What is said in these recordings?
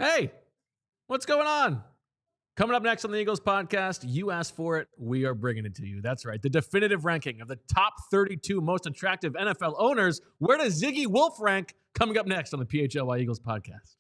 Hey, what's going on? Coming up next on the Eagles podcast, you asked for it. We are bringing it to you. That's right. The definitive ranking of the top 32 most attractive NFL owners. Where does Ziggy Wulf rank? Coming up next on the PHLY Eagles podcast.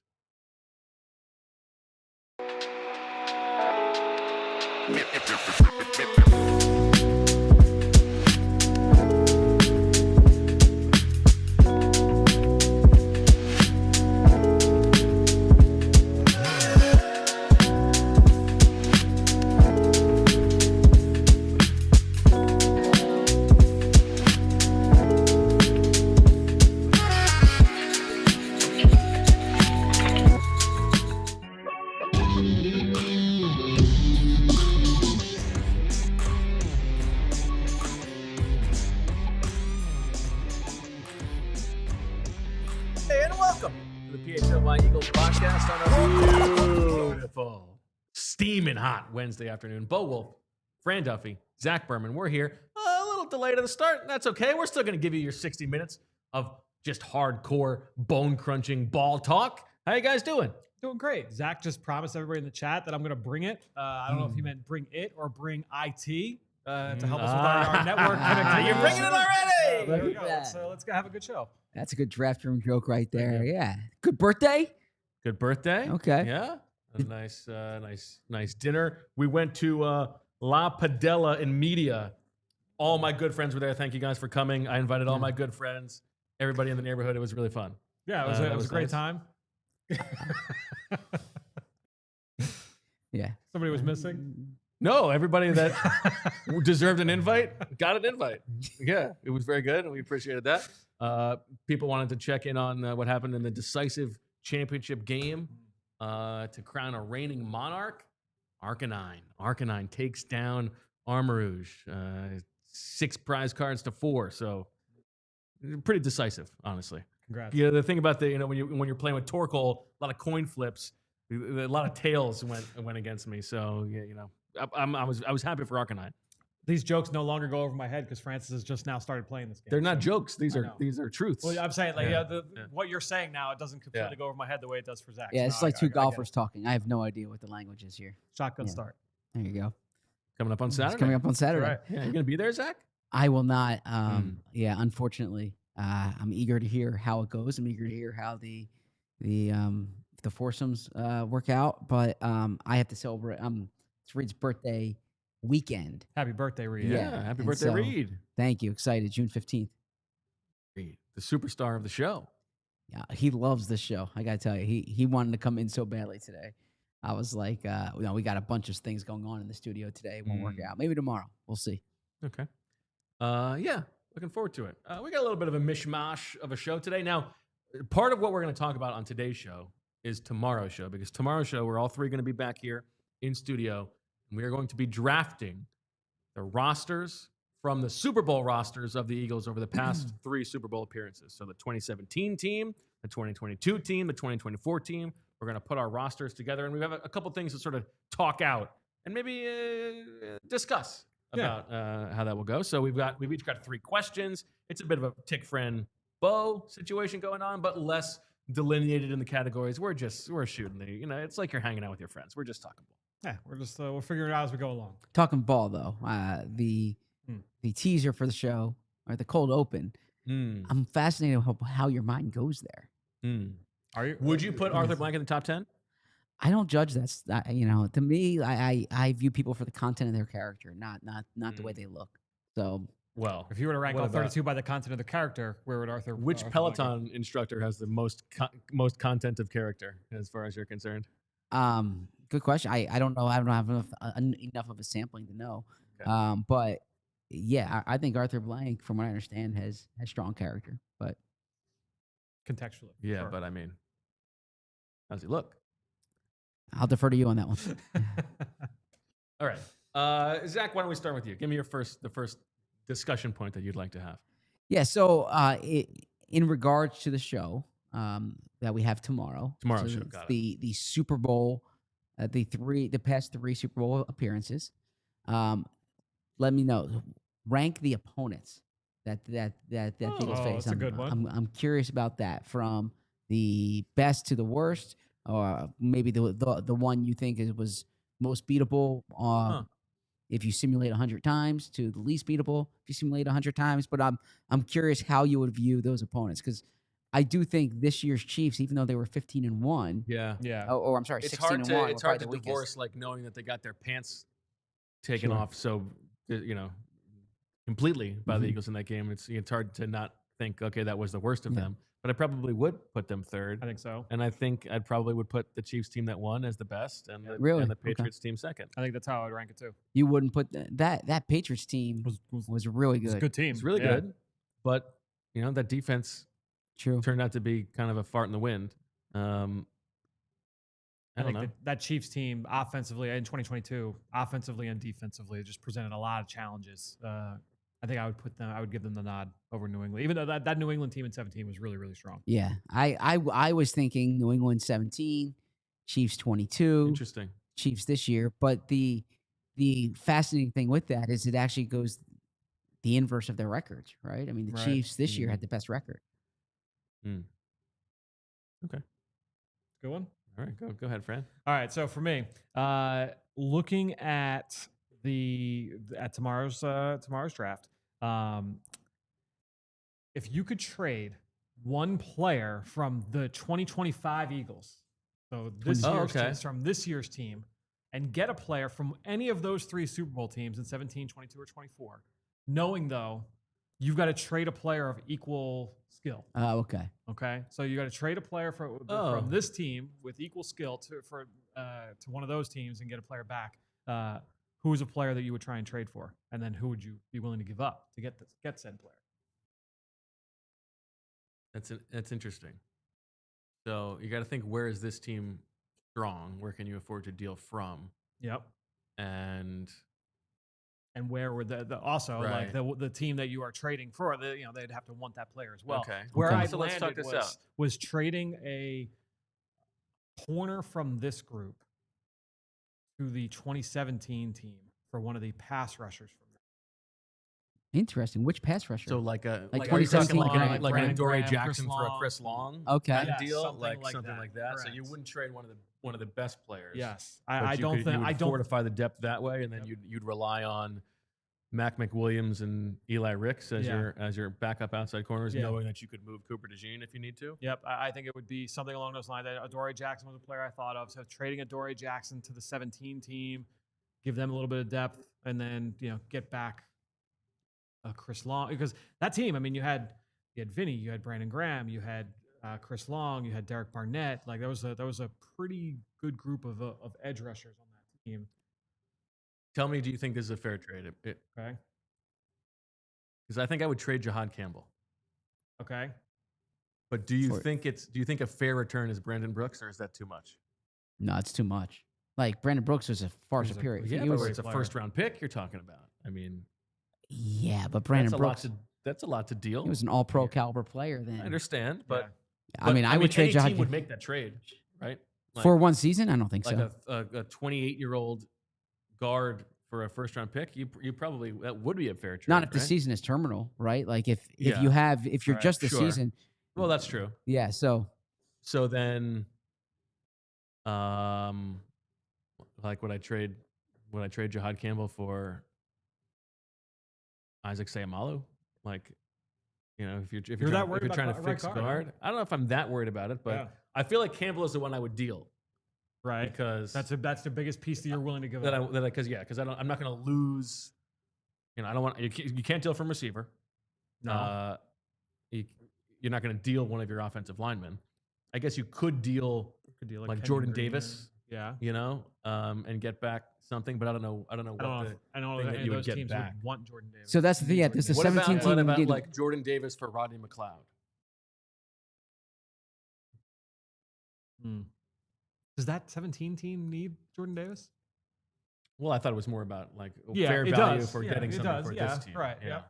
Steaming hot Wednesday afternoon. Bo Wulf, Fran Duffy, Zack Berman. We're here. A little delayed at the start. That's okay. We're still going to give you your 60 minutes of just hardcore, bone-crunching ball talk. How you guys doing? Doing great. Zach just promised everybody in the chat that I'm going to bring it. I don't know if he meant bring it or bring IT to help us with our network connectivity. You're bringing it already. There we go. So let's go have a good show. That's a good draft room joke right there. Yeah. Good birthday. Good birthday. Okay. Yeah. A nice dinner. We went to La Padella in Media. All my good friends were there. Thank you guys for coming. I invited all my good friends, everybody in the neighborhood. It was really fun. Yeah, it was a great time. Yeah. Somebody was missing? No, everybody that deserved an invite got an invite. Yeah, it was very good, and we appreciated that. People wanted to check in on what happened in the decisive championship game to crown a reigning monarch. Arcanine takes down Armarouge. 6 prize cards to 4, so pretty decisive, honestly. Congrats. Yeah, the thing about when you're playing with Torkoal, a lot of coin flips, a lot of tails went against me. So yeah, I was happy for Arcanine. These jokes no longer go over my head because Francis has just now started playing this game. They're not jokes. These are truths. Well, I'm saying what you're saying now, it doesn't completely go over my head the way it does for Zach. Yeah, it's like two golfers talking. I have no idea what the language is here. Shotgun start. There you go. Coming up on Saturday. It's coming up on Saturday. Right. Yeah, you gonna be there, Zach? I will not. Yeah, unfortunately, I'm eager to hear how it goes. I'm eager to hear how the foursomes work out. But I have to celebrate. It's Reed's birthday weekend. Happy birthday, Reed. Yeah, happy birthday, Reed. Thank you. Excited. June 15th. Reed, the superstar of the show. Yeah, he loves this show. I gotta tell you, he wanted to come in so badly today. I was like, we got a bunch of things going on in the studio today. It won't work out. Maybe tomorrow. We'll see. Okay. Yeah, looking forward to it. We got a little bit of a mishmash of a show today. Now, part of what we're going to talk about on today's show is tomorrow's show, because tomorrow's show, we're all three going to be back here in studio, and we are going to be drafting the rosters from the Super Bowl rosters of the Eagles over the past 3 Super Bowl appearances. So the 2017 team, the 2022 team, the 2024 team. We're going to put our rosters together, and we have a couple things to sort of talk out and maybe discuss about how that will go. So we've each got 3 questions. It's a bit of a Tick Friend Bo situation going on, but less delineated in the categories. We're shooting it's like you're hanging out with your friends. We're just talking ball. Yeah, we're just we'll figure it out as we go along. Talking ball though, the teaser for the show or the cold open. I'm fascinated how your mind goes there. Are you? Would you put Arthur Blank in the top 10? I don't judge that. To me, I view people for the content of their character, not the way they look. So, well, if you were to rank all 32 by the content of the character, where would Arthur? Which Arthur Peloton instructor has the most content of character, as far as you're concerned? Good question. I don't know. I don't have enough of a sampling to know. Okay. But yeah, I think Arthur Blank, from what I understand, has strong character. But contextually, yeah. Sure. But I mean, how does he look? I'll defer to you on that one. All right, Zach, why don't we start with you? Give me the first discussion point that you'd like to have. Yeah. So, in regards to the show that we have tomorrow, show, got the Super Bowl, the past 3 Super Bowl appearances. Let me know. Rank the opponents that Eagles face. That's a good one. I'm curious about that, from the best to the worst. or maybe the one you think was most beatable. If you simulate 100 times to the least beatable, if you simulate 100 times. But I'm curious how you would view those opponents, because I do think this year's Chiefs, even though they were 15-1, Yeah. or I'm sorry, It's 16-1, hard to were probably the divorce weakest. like knowing that they got their pants taken Sure. off so completely by the Mhm. Eagles in that game. It's hard to not think, okay, that was the worst of Yeah. them. But I probably would put them third. I think so. And I think I'd probably would put the Chiefs team that won as the best, and the, Really? and the Okay. Patriots team second. I think that's how I would rank it too. You wouldn't put that Patriots team was really It was a good. good team. It's really Yeah. good, but that defense True. turned out to be kind of a fart in the wind. I don't know. That Chiefs team offensively in 2022, offensively and defensively, just presented a lot of challenges. I think I would give them the nod over New England, even though that New England team in 17 was really, really strong. Yeah, I was thinking New England 17, Chiefs 22, Interesting. Chiefs this year. But the fascinating thing with that is it actually goes the inverse of their records, right? I mean, the Right. Chiefs this year had the best record. Okay. Good one. All right, go ahead, Fran. All right, so for me, looking at tomorrow's draft, if you could trade one player from the 2025 Eagles, so this year's team, from this year's team, and get a player from any of those three Super Bowl teams in 17, 22, or 24, knowing though you've got to trade a player of equal skill. Okay. Okay, so you got to trade a player from this team with equal skill to one of those teams and get a player back. Who is a player that you would try and trade for, and then who would you be willing to give up to get said player? That's interesting. So you got to think, where is this team strong? Where can you afford to deal from? Yep. And where would also Right. like the team that you are trading for, they'd have to want that player as well. Okay. Where Okay. I So let's talk landed this out. was trading a corner from this group to the 2017 team for one of the pass rushers from there. Interesting. Which pass rusher? So like a Like are you talking 2017 like Graham, an Brandon Adoree Graham, Jackson Chris for a Long. Chris Long Okay. kind of Yeah, deal, something like like something that. like that. So you Correct. wouldn't trade one of the best players. Yes, but I you don't could- think you would I don't. fortify the depth that way, and then Yep. you'd rely on Mac McWilliams and Eli Ricks as your backup outside corners, Yeah. knowing that you could move Cooper DeJean if you need to. Yep, I think it would be something along those lines. Adoree Jackson was a player I thought of. So trading Adoree Jackson to the 17 team, give them a little bit of depth, and then get back Chris Long, because that team. I mean, you had Vinny, you had Brandon Graham, you had Chris Long, you had Derek Barnett. Like that was a pretty good group of edge rushers on that team. Tell me, do you think this is a fair trade? Okay. Because I think I would trade Jahad Campbell. Okay. But do you think a fair return is Brandon Brooks, or is that too much? No, it's too much. Like Brandon Brooks was a far superior. Yeah, He but was, it's a first round pick you're talking about. I mean, yeah, but Brandon Brooks, that's a lot to deal. he was an all-pro caliber player then. I understand, but I mean, I would trade any team Jahad would make that trade, right? for one season. I don't think Like so. a 28-year-old guard for a first round pick, you probably, that would be a fair trade. Not if the right? season is terminal, right? Like if Yeah. if you're Right, just the sure. season, Well, that's true. yeah. So So then, like would I trade Jahad Campbell for Isaac Sayamalu? Like, if you're You're that worried if you're about trying to right fix guard, guard, I don't know if I'm that worried about it, but Yeah. I feel like Campbell is the one I would deal Right. because That's the biggest piece that you're willing to give that up. because I'm not going to lose. I don't want you can't deal from receiver. No. You're not going to deal one of your offensive linemen. I guess you could deal Could deal like Kenyon Jordan Green or- Davis, Yeah. and get back something, but I don't know I don't know what if any that of you would those get teams back. would want Jordan Davis. so that's the thing. Yeah, there's the 17 what team. about getting- like Jordan Davis for Rodney McLeod? Does that 17 team need Jordan Davis? Well, I thought it was more about like Yeah, fair it value does. for Yeah, getting it something does. for Yeah, this team. right, Yeah.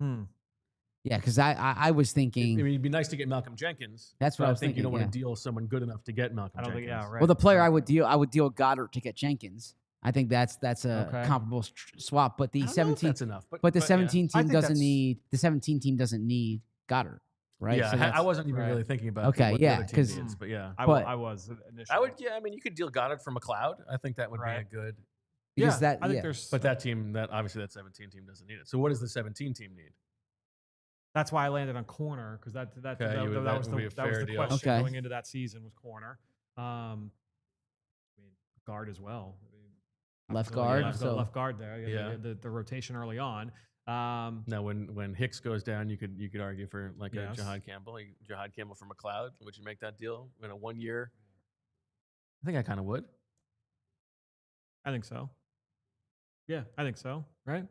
yep. Yeah, because I was I thinking. mean, it'd be nice to get Malcolm Jenkins. That's but what I I was think you don't thinking, want to deal someone good enough to get Malcolm I don't Jenkins. think. Yeah. Right. Well, the player I exactly. would deal Goddard to get Jenkins. I think that's a Okay. comparable swap. But I the don't know if 17 that's enough. but the yeah. 17 I team think doesn't that's- need Goddard. right? Yeah, So I wasn't even right. really thinking about Okay, what yeah, the other team 'cause- needs, but yeah. I was initially. I would, yeah, I mean, you could deal Goddard for McCleod. I think that would be a Right. good, because that I think yeah. there's. but that team, obviously that 17 team doesn't need it. So what does the 17 team need? That's why I landed on corner because that Okay, that that was would be a the fair deal. question Okay. going into that season was corner. I mean, guard as well. I mean, Left obviously, guard, left, so- left guard there. Yeah. The rotation early on. Now, when Hicks goes down, you could argue for like Yes. a Jihad Campbell. Jihad Campbell for McCleod. Would you make that deal in a 1 year? I think I kind of would. I think so. Yeah, I think so. Right.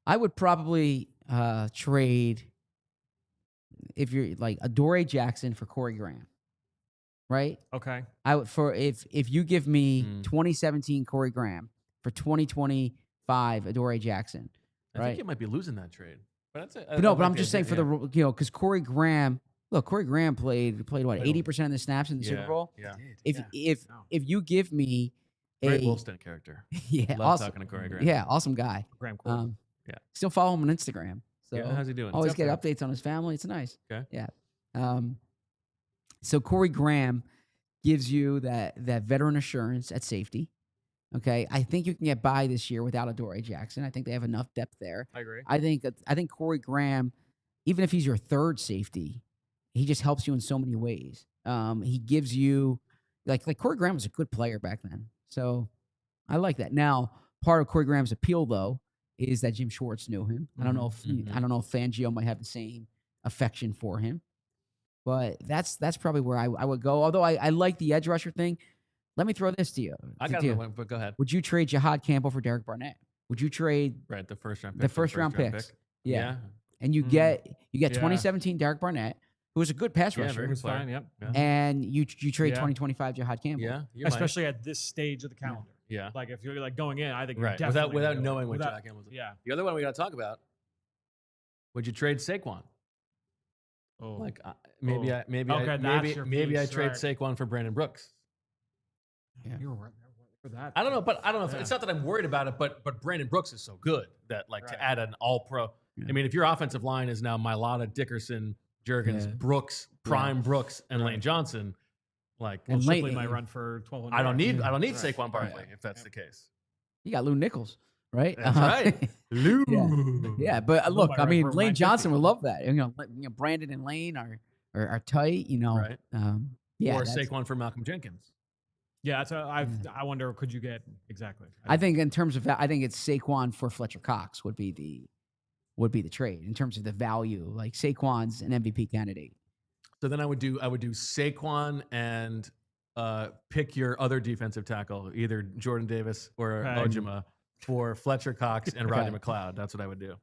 I would probably trade if you're like Adoree Jackson for Corey Graham, right? Okay. I would for if you give me Mm. 2017 Corey Graham for 2025 Adoree Jackson, I right? think you might be losing that trade. But that's it. But no, but I'm just saying for the because Corey Graham, look, Corey Graham played what Played 80% of the snaps in the Super Bowl. Yeah, If No. if you give me great a Wolfstein character. yeah, Love awesome, talking to Corey Graham. yeah, awesome guy. Graham Corey. Yeah. Still follow him on Instagram. So Yeah, how's he doing? always Good for get him. updates on his family. It's nice. Okay. Yeah. So Corey Graham gives you that veteran assurance at safety. Okay. I think you can get by this year without Adoree Jackson. I think they have enough depth there. I agree. I think Corey Graham, even if he's your third safety, he just helps you in so many ways. He gives you like Corey Graham was a good player back then. So I like that. Now, part of Corey Graham's appeal though is that Jim Schwartz knew him. I don't know if Mhm. I don't know if Fangio might have the same affection for him. But that's probably where I would go. Although I like the edge rusher thing. Let me throw this to you. I got one, but go ahead. Would you trade Jihad Campbell for Derek Barnett? Would you trade Right, the first round pick. the for first round picks? pick. Yeah. And you Mm. get Yeah. 2017 Derek Barnett, who was a good pass Yeah, rusher, very It was player. fine. Yep. Yeah. and you trade Yeah. 2025 Jihad Campbell. Yeah, you Especially at this stage of the calendar. might. Yeah, Like if you're like going in, I think you're right. definitely Without gonna do it. knowing what Without- Jack Campbell's. Yeah. The other one we got to talk about. Would you trade Saquon? Oh. Like Okay, that's your maybe I piece, trade right. Saquon for Brandon Brooks. Yeah. You were right for that. I don't know, but I don't know. Yeah. It's not that I'm worried about it, but Brandon Brooks is so good that like Right. to add an All Pro. Yeah. I mean, if your offensive line is now Mailata, Dickerson, Jurgens, Yeah. Brooks, Prime Brooks, and Right. Lane Johnson, like And Well, Shipley late- might run for 1,200. I don't need Yeah. Saquon Right. Barkley Right. if that's Yep. the case. You got Lou Nichols, right? That's right. Lou. Yeah, but Lou look, might I run mean, for Lane 950. Johnson would love that. Brandon and Lane are tight. Right. Yeah, or that's- Saquon for Malcolm Jenkins. Yeah, that's I wonder could you get exactly. I think in terms of that, I think it's Saquon for Fletcher Cox would be the trade in terms of the value. Like Saquon's an MVP candidate. So then I would do Saquon and pick your other defensive tackle, either Jordan Davis or Okay. Ojima, for Fletcher Cox and Rodney Okay. McLeod. That's what I would do.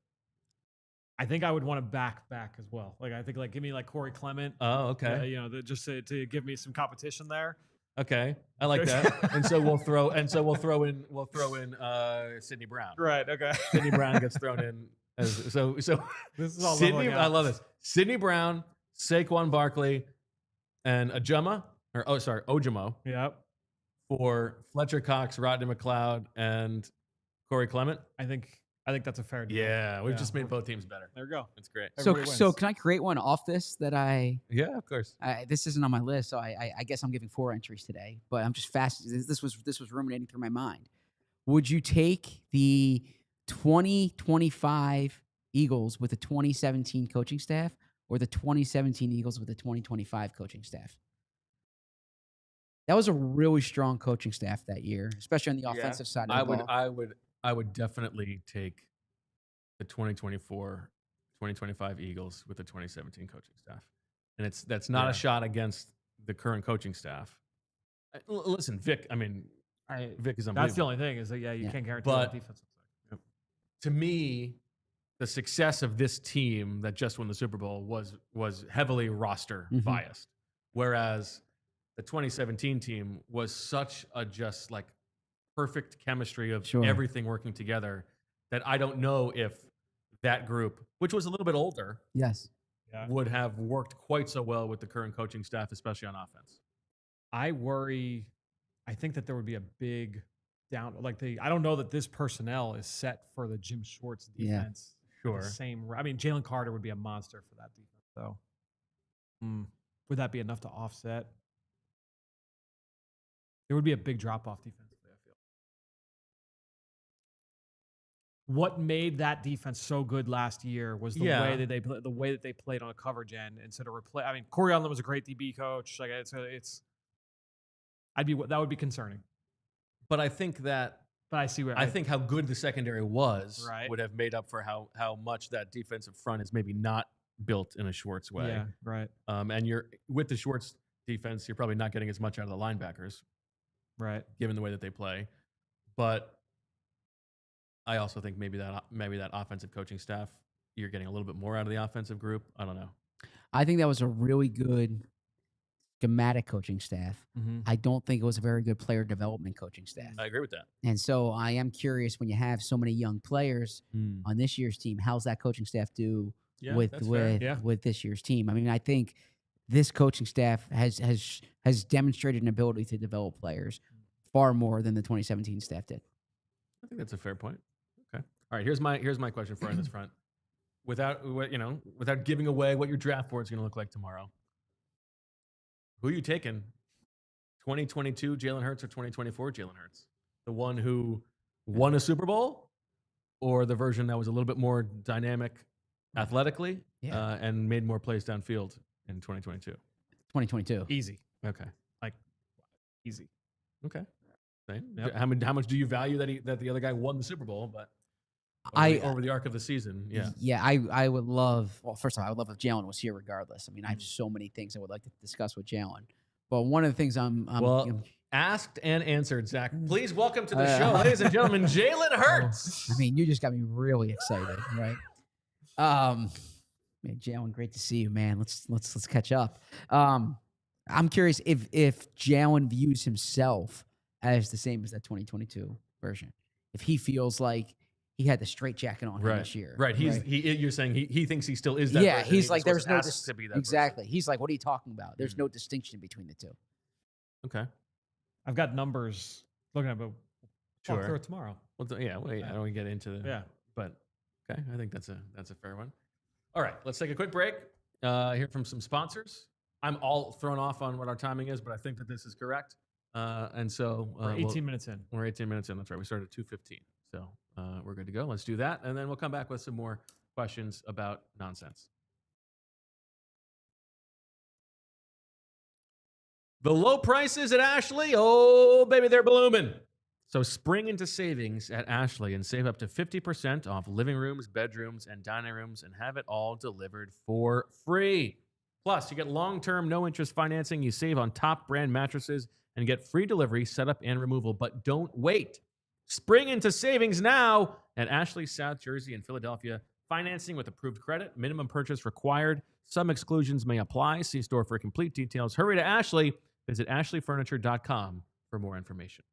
I think I would want to back as well. Like I think like give me like Corey Clement. Oh, okay. Just to give me some competition there. Okay, I like that. and so we'll throw in Sidney Brown. Right. Okay. Sidney Brown gets thrown in as so This is all Sidney. leveling I out. love this. Sidney Brown, Saquon Barkley, and Ojimo Yep. for Fletcher Cox, Rodney McLeod, and Corey Clement. I think that's a fair deal. Yeah, we've Yeah. just made both teams better. There we go. It's great. So Everybody so wins. can I create one off this that Yeah, of course. this isn't on my list, so I guess I'm giving 4 entries today. But I'm just fast. This was ruminating through my mind. Would you take the 2025 Eagles with the 2017 coaching staff, or the 2017 Eagles with the 2025 coaching staff? That was a really strong coaching staff that year, especially on the Yeah, offensive side of the ball. I would definitely take the 2024-2025 Eagles with the 2017 coaching staff. And that's not Yeah. a shot against the current coaching staff. Listen, Vic, I mean, Vic is unbelievable. That's the only thing is that you Yeah. can't guarantee But- the defensive side. To me, the success of this team that just won the Super Bowl was heavily roster Mhm. biased. Whereas the 2017 team was such a just like perfect chemistry of Sure. everything working together that I don't know if that group, which was a little bit older, Yes. Yeah. would have worked quite so well with the current coaching staff, especially on offense. I worry. I think that there would be a big down. I don't know that this personnel is set for the Jim Schwartz Yeah. defense Sure. the same. I mean, Jalen Carter would be a monster for that defense, though. Would that be enough to offset? There would be a big drop off defensively, I feel. What made that defense so good last year was the way that they played on a coverage end instead of replay. I mean, Corey Allen was a great DB coach. Like that would be concerning. But I think that But I see where I think how good the secondary was Right. would have made up for how much that defensive front is maybe not built in a Schwartz way. Yeah, right, And you're with the Schwartz defense, you're probably not getting as much out of the linebackers, right. given the way that they play. But I also think maybe that offensive coaching staff, you're getting a little bit more out of the offensive group. I don't know. I think that was a really good schematic coaching staff. Mm-hmm. I don't think it was a very good player development coaching staff. I agree with that. And so I am curious, when you have so many young players on this year's team, how's that coaching staff do Yeah, with that's fair. Yeah. with this year's team? I mean, I think this coaching staff has demonstrated an ability to develop players far more than the 2017 staff did. I think that's a fair point. Okay. All right. Here's my question for you on this front. Without giving away what your draft board is going to look like tomorrow, who are you taking? 2022 Jalen Hurts or 2024 Jalen Hurts? The one who won a Super Bowl, or the version that was a little bit more dynamic athletically and made more plays downfield in 2022? 2022. Easy. Okay. Easy. Okay. Same. Yep. How much do you value that the other guy won the Super Bowl, but over the arc of the season? Yeah. Yeah, I would love, well, first of all, I would love if Jalen was here regardless. I mean, I have so many things I would like to discuss with Jalen. But one of the things I'm asked and answered, Zach. Please welcome to the show, ladies and gentlemen, Jalen Hurts. I mean, you just got me really excited, right? Man, Jalen, great to see you, man. Let's catch up. I'm curious if Jalen views himself as the same as that 2022 version. If he feels like he had the straitjacket on him this year. Right. You're saying he thinks he still is that yeah, version. he's like, there's no to be that exactly. He's like, what are you talking about? There's no distinction between the two. Okay. I've got numbers looking at, but Sure. talk through it tomorrow. Well, I don't want to get into the but okay, I think that's a fair one. All right, let's take a quick break. Hear from some sponsors. I'm all thrown off on what our timing is, but I think that this is correct. And so We're 18 minutes in. We're 18 minutes in. That's right. We started at 2:15, so we're good to go. Let's do that, and then we'll come back with some more questions about nonsense. The low prices at Ashley, oh baby, they're blooming. So spring into savings at Ashley and save up to 50% off living rooms, bedrooms, and dining rooms, and have it all delivered for free. Plus, you get long-term, no-interest financing. You save on top brand mattresses and get free delivery, setup, and removal. But don't wait. Spring into savings now at Ashley, South Jersey, and Philadelphia. Financing with approved credit. Minimum purchase required. Some exclusions may apply. See store for complete details. Hurry to Ashley. Visit ashleyfurniture.com for more information.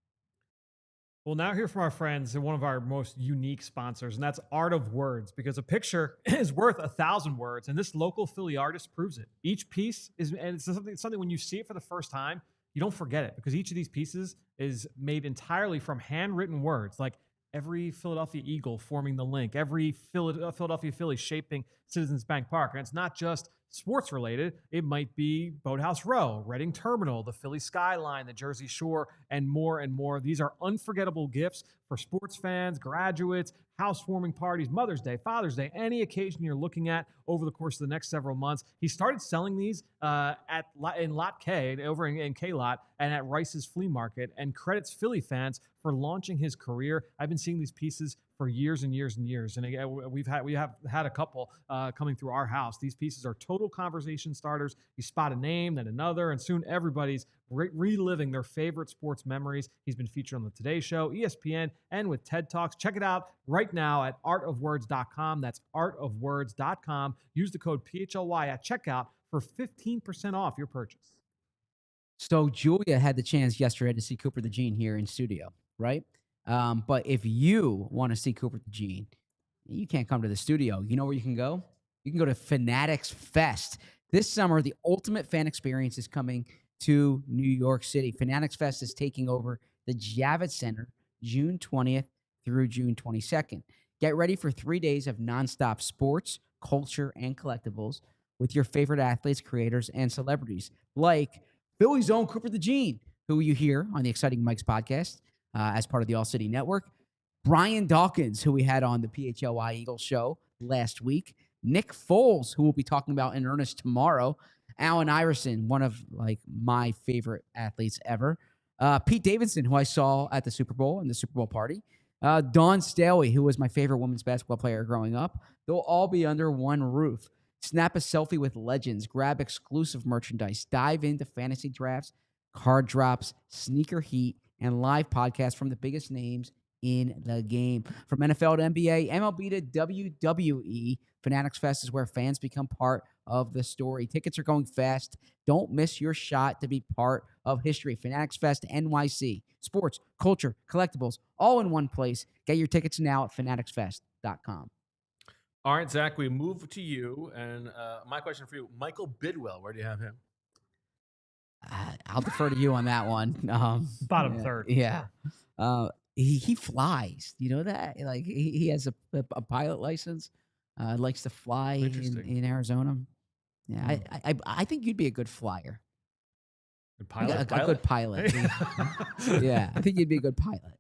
We'll now hear from our friends and one of our most unique sponsors, and that's Art of Words, because a picture is worth 1,000 words, and this local Philly artist proves it. Each piece is, and it's something when you see it for the first time, you don't forget it, because each of these pieces is made entirely from handwritten words, like every Philadelphia Eagle forming the link, every Philadelphia Philly shaping Citizens Bank Park. And it's not just sports related. It might be Boathouse Row, Reading Terminal, the Philly skyline, the Jersey Shore, and more and more. These are unforgettable gifts for sports fans, graduates, housewarming parties, Mother's Day, Father's Day, any occasion you're looking at over the course of the next several months. He started selling these in Lot K, over in K Lot, and at Rice's Flea Market, and credits Philly fans for launching his career. I've been seeing these pieces for years and years and years, and we have had a couple coming through our house. These pieces are total conversation starters. You spot a name, then another, and soon everybody's reliving their favorite sports memories. He's been featured on the Today Show, ESPN, and with TED Talks. Check it out right now at artofwords.com. That's artofwords.com. Use the code PHLY at checkout for 15% off your purchase. So Julia had the chance yesterday to see Cooper the Gene here in studio, right? But if you want to see Cooper the Gene, you can't come to the studio. You know where you can go? You can go to Fanatics Fest. This summer, the ultimate fan experience is coming to New York City. Fanatics Fest is taking over the Javits Center June 20th through June 22nd. Get ready for 3 days of nonstop sports, culture, and collectibles with your favorite athletes, creators, and celebrities like Philly's own Cooper the Gene, who you hear on the Exciting Mike's podcast as part of the All City Network. Brian Dawkins, who we had on the PHLY Eagles show last week. Nick Foles, who we'll be talking about in earnest tomorrow. Allen Iverson, one of my favorite athletes ever. Pete Davidson, who I saw at the Super Bowl and the Super Bowl party. Dawn Staley, who was my favorite women's basketball player growing up. They'll all be under one roof. Snap a selfie with legends. Grab exclusive merchandise. Dive into fantasy drafts, card drops, sneaker heat, and live podcasts from the biggest names in the game. From NFL to NBA, MLB to WWE, Fanatics Fest is where fans become part of the story. Tickets are going fast. Don't miss your shot to be part of history. Fanatics Fest NYC. Sports, culture, collectibles, all in one place. Get your tickets now at fanaticsfest.com. All right, Zach, we move to you. And my question for you, Michael Bidwell, where do you have him? I'll defer to you on that one. Bottom third. Yeah. He flies. You know that? Like he has a pilot license. Likes to fly in Arizona. Yeah, I think you'd be a good flyer. Good pilot? A good pilot. Yeah, I think you'd be a good pilot.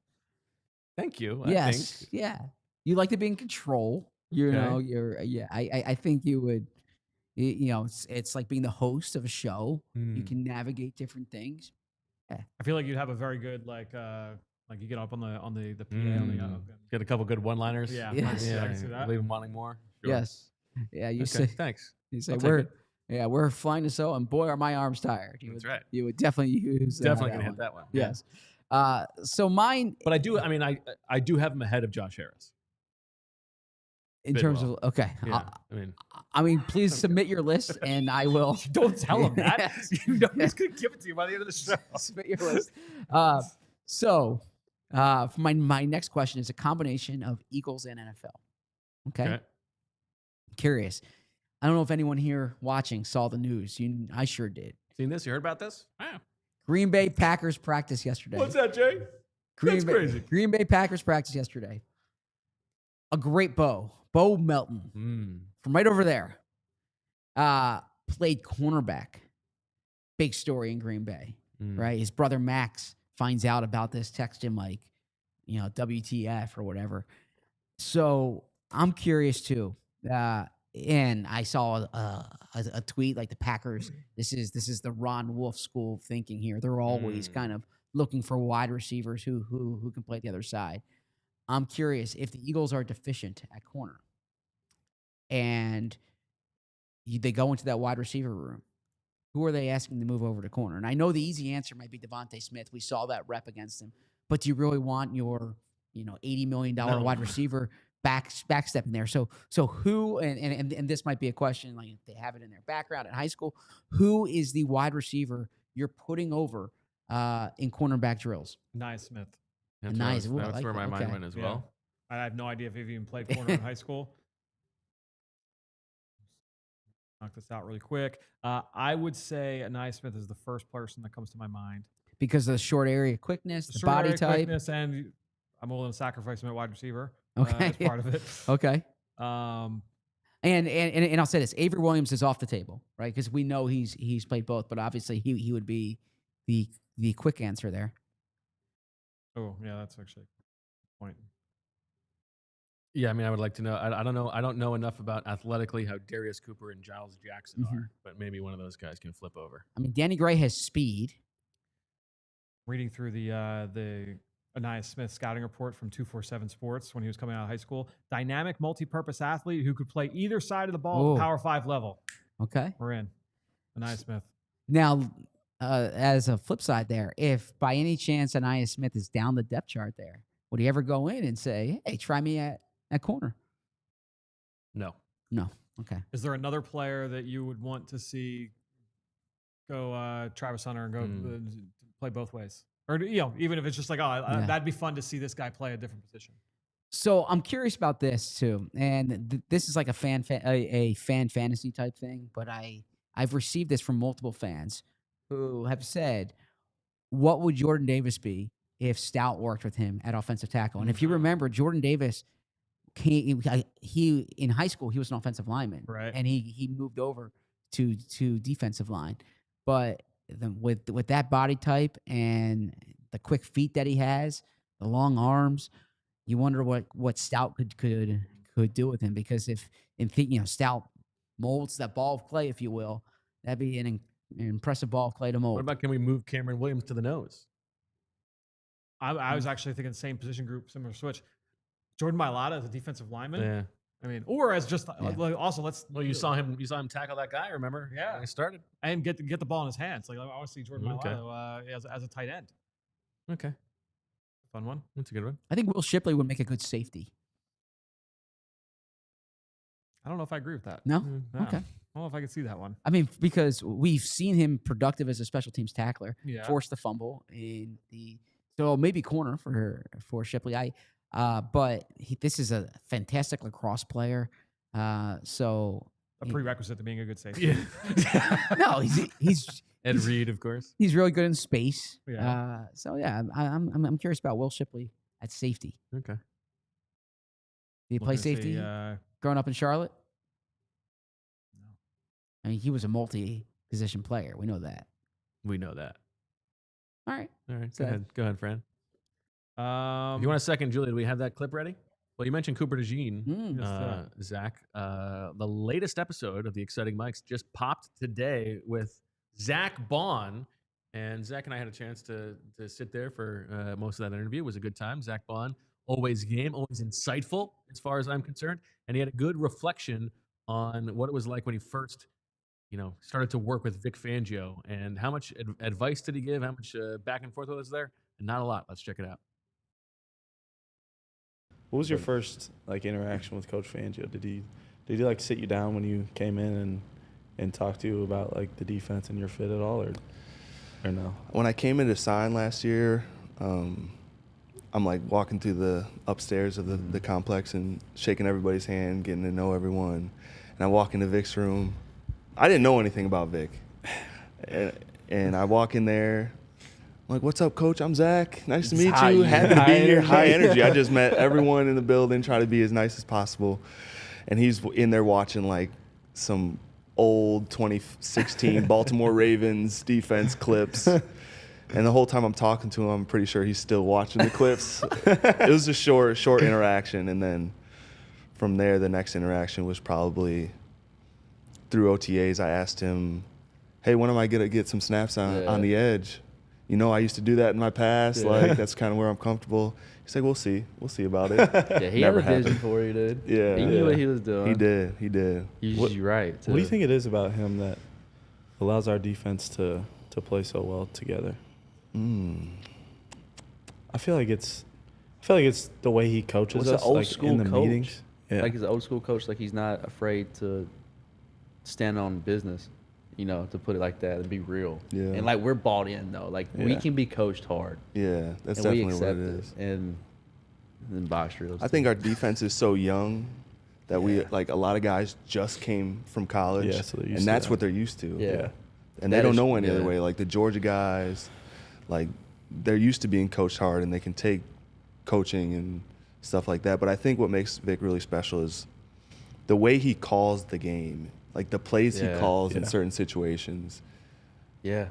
Thank you. Yes. Yeah. You like to be in control. You know, I think you would, it's like being the host of a show. You can navigate different things. Yeah. I feel like you'd have a very good like you get up on the PA on the Get a couple good one-liners. Yeah. Yes. I can see that. Leave them wanting more. Sure. Yes. Yeah. You Okay, say thanks. You say I'll take we're flying to so, and boy, are my arms tired. That's right. You would definitely use Definitely that gonna one. hit that one. Yes. So mine, But I do. I mean, I do have him ahead of Josh Harris. in terms Bidwell. of okay, Yeah. I mean, please submit your list, and I will Don't tell him that. Yes. You know he's gonna give it to you by the end of the show. submit your list. So for my next question is a combination of Eagles and NFL. Okay. Curious. I don't know if anyone here watching saw the news. I sure did. Seen this? You heard about this? Wow. Green Bay Packers practice yesterday. What's that, Jay? That's crazy. Green Bay Packers practice yesterday. A great Bo Melton from right over there, played cornerback. Big story in Green Bay, right? His brother Max finds out about this, text him like, WTF or whatever. So I'm curious too. And I saw a tweet like the Packers. This is the Ron Wulf school of thinking here. They're always kind of looking for wide receivers who can play the other side. I'm curious if the Eagles are deficient at corner and they go into that wide receiver room. Who are they asking to move over to corner? And I know the easy answer might be DeVonta Smith. We saw that rep against him. But do you really want your $80 million wide receiver backstepping there? So who and this might be a question like if they have it in their background in high school. Who is the wide receiver you're putting over in cornerback drills? Smith. That's where my mind went as well. I have no idea if he even played corner in high school. Knock this out really quick. I would say Anaya Smith is the first person that comes to my mind. Because of the short area quickness, the body type. Quickness, and I'm willing to sacrifice him at wide receiver. Okay. As part of it. Okay. And I'll say this: Avery Williams is off the table, right? Because we know he's played both, but obviously he would be the quick answer there. Oh yeah, that's actually a point. Yeah, I mean, I would like to know. I don't know. I don't know enough about athletically how Darius Cooper and Giles Jackson are, but maybe one of those guys can flip over. I mean, Danny Gray has speed. Reading through the Anaya Smith scouting report from 247 Sports when he was coming out of high school, dynamic, multi-purpose athlete who could play either side of the ball at the Power 5 level. Okay, we're in. Anaya Smith. Now, as a flip side there, if by any chance Anaya Smith is down the depth chart there, would he ever go in and say, "Hey, try me at corner"? No. Okay. Is there another player that you would want to see go Travis Hunter and go play both ways? Or, even if it's just like, that'd be fun to see this guy play a different position. So I'm curious about this too, and this is like a fan fantasy type thing, but I've received this from multiple fans who have said, what would Jordan Davis be if Stout worked with him at offensive tackle? And if you remember, Jordan Davis he in high school he was an offensive lineman, Right. and he moved over to defensive line, but with that body type and the quick feet that he has, the long arms, you wonder what Stout could do with him, because if Stout molds that ball of clay, if you will, that'd be an impressive ball of clay to What mold. about, can we move Cameron Williams to the nose? I was actually thinking same position group, similar switch. Jordan Mailata as a defensive lineman. Yeah. I mean, or as just Yeah. like, also let's. Well, you saw him tackle that guy. Remember? Yeah. When he started. And get the ball in his hands. Like I want to see Jordan Okay. Mailata as a tight end. Okay, Fun one. that's a good one. I think Will Shipley would make a good safety. I don't know if I agree with that. No? Yeah. Okay. I don't know if I could see that one. I mean, because we've seen him productive as a special teams tackler, Yeah. force the fumble in so maybe corner for Shipley. But this is a fantastic lacrosse player. So A prerequisite to being a good safety. Yeah. no, he's Ed Reed, of course. he's really good in space. Yeah. So yeah, I'm curious about Will Shipley at safety. Okay. Did he play Looking to safety see, growing up in Charlotte? I mean, he was a multi-position player. We know that. We know that. All right. All right. So- Go ahead, Fran. If you want a second, Julia, do we have that clip ready? Well, you mentioned Cooper DeJean, Mm. Zach. The latest episode of the Exciting Mics just popped today with Zack Baun. And Zach and I had a chance to sit there for most of that interview. It was a good time. Zack Baun, always game, always insightful as far as I'm concerned. And he had a good reflection on what it was like when he first, started to work with Vic Fangio, and how much advice did he give? How much back and forth was there? And not a lot. Let's check it out. What was your first interaction with Coach Fangio? Did he sit you down when you came in and talk to you about the defense and your fit at all, or no? When I came in to sign last year, I'm walking through the upstairs of the complex and shaking everybody's hand, getting to know everyone. And I walk into Vic's room. I didn't know anything about Vic. And I walk in there. I'm like, "What's up, Coach? I'm Zach. Nice to meet you. Happy to be here." High energy. I just met everyone in the building, trying to be as nice as possible. And he's in there watching some old 2016 Baltimore Ravens defense clips. And the whole time I'm talking to him, I'm pretty sure he's still watching the clips. It was a short interaction. And then from there, the next interaction was probably through OTAs. I asked him, "Hey, when am I going to get some snaps on the edge? I used to do that in my past. Yeah. That's kind of where I'm comfortable." He's like, We'll see about it." Yeah, he Never had a vision happened. for you, dude. Yeah. He knew what he was doing. He did. He's right. What do you think it is about him that allows our defense to play so well together? I feel like it's the way he coaches Well, us, it's an old school in the coach. meetings. Yeah. Like he's an old school coach. Like he's not afraid to stand on business, to put it like that and be real. Yeah. And we're bought in though. We Yeah. can be coached hard. Yeah, that's and we definitely what accept it it. is. And then box drills. I think our defense is so young that we a lot of guys just came from college, Yeah, so they're used and to that's that. what they're used to. Yeah. And they That don't is- know any other yeah. way. Like the Georgia guys, they're used to being coached hard and they can take coaching and stuff like that. But I think what makes Vic really special is the way he calls the game, the plays he Yeah. calls in Yeah. certain situations. Yeah.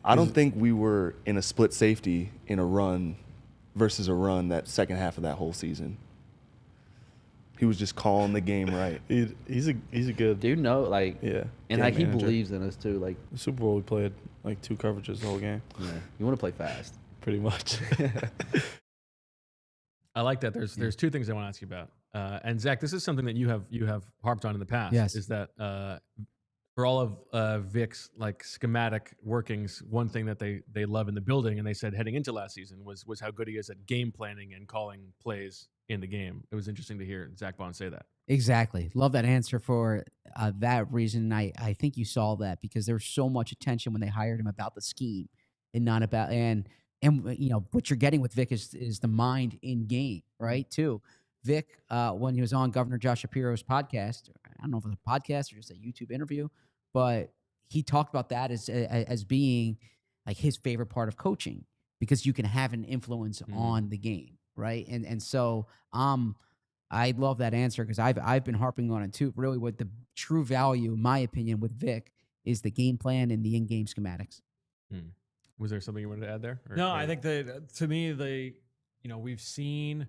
I don't think we were in a split safety in a run versus a run that second half of that whole season. He was just calling the game right. He's a good Dude, no, yeah. and game he manager. believes in us too. The Super Bowl we played 2 coverages the whole game, You want to play fast. pretty much. I like that. There's two things I want to ask you about. And Zach, this is something that you have harped on in the past. Yes. Is that for all of Vic's schematic workings, one thing that they love in the building, and they said heading into last season was how good he is at game planning and calling plays in the game. It was interesting to hear Zack Baun say that. Exactly. Love that answer for that reason. I think you saw that because there was so much attention when they hired him about the scheme and not about and what you're getting with Vic is the mind in game, right? Too. Vic, when he was on Governor Josh Shapiro's podcast, I don't know if it was a podcast or just a YouTube interview, but he talked about that as being his favorite part of coaching because you can have an influence on the game, right? And so I love that answer because I've been harping on it too. Really, what the true value, in my opinion, with Vic is the game plan and the in-game schematics. Was there something you wanted to add there? Or- No, or- I think that to me, we've seen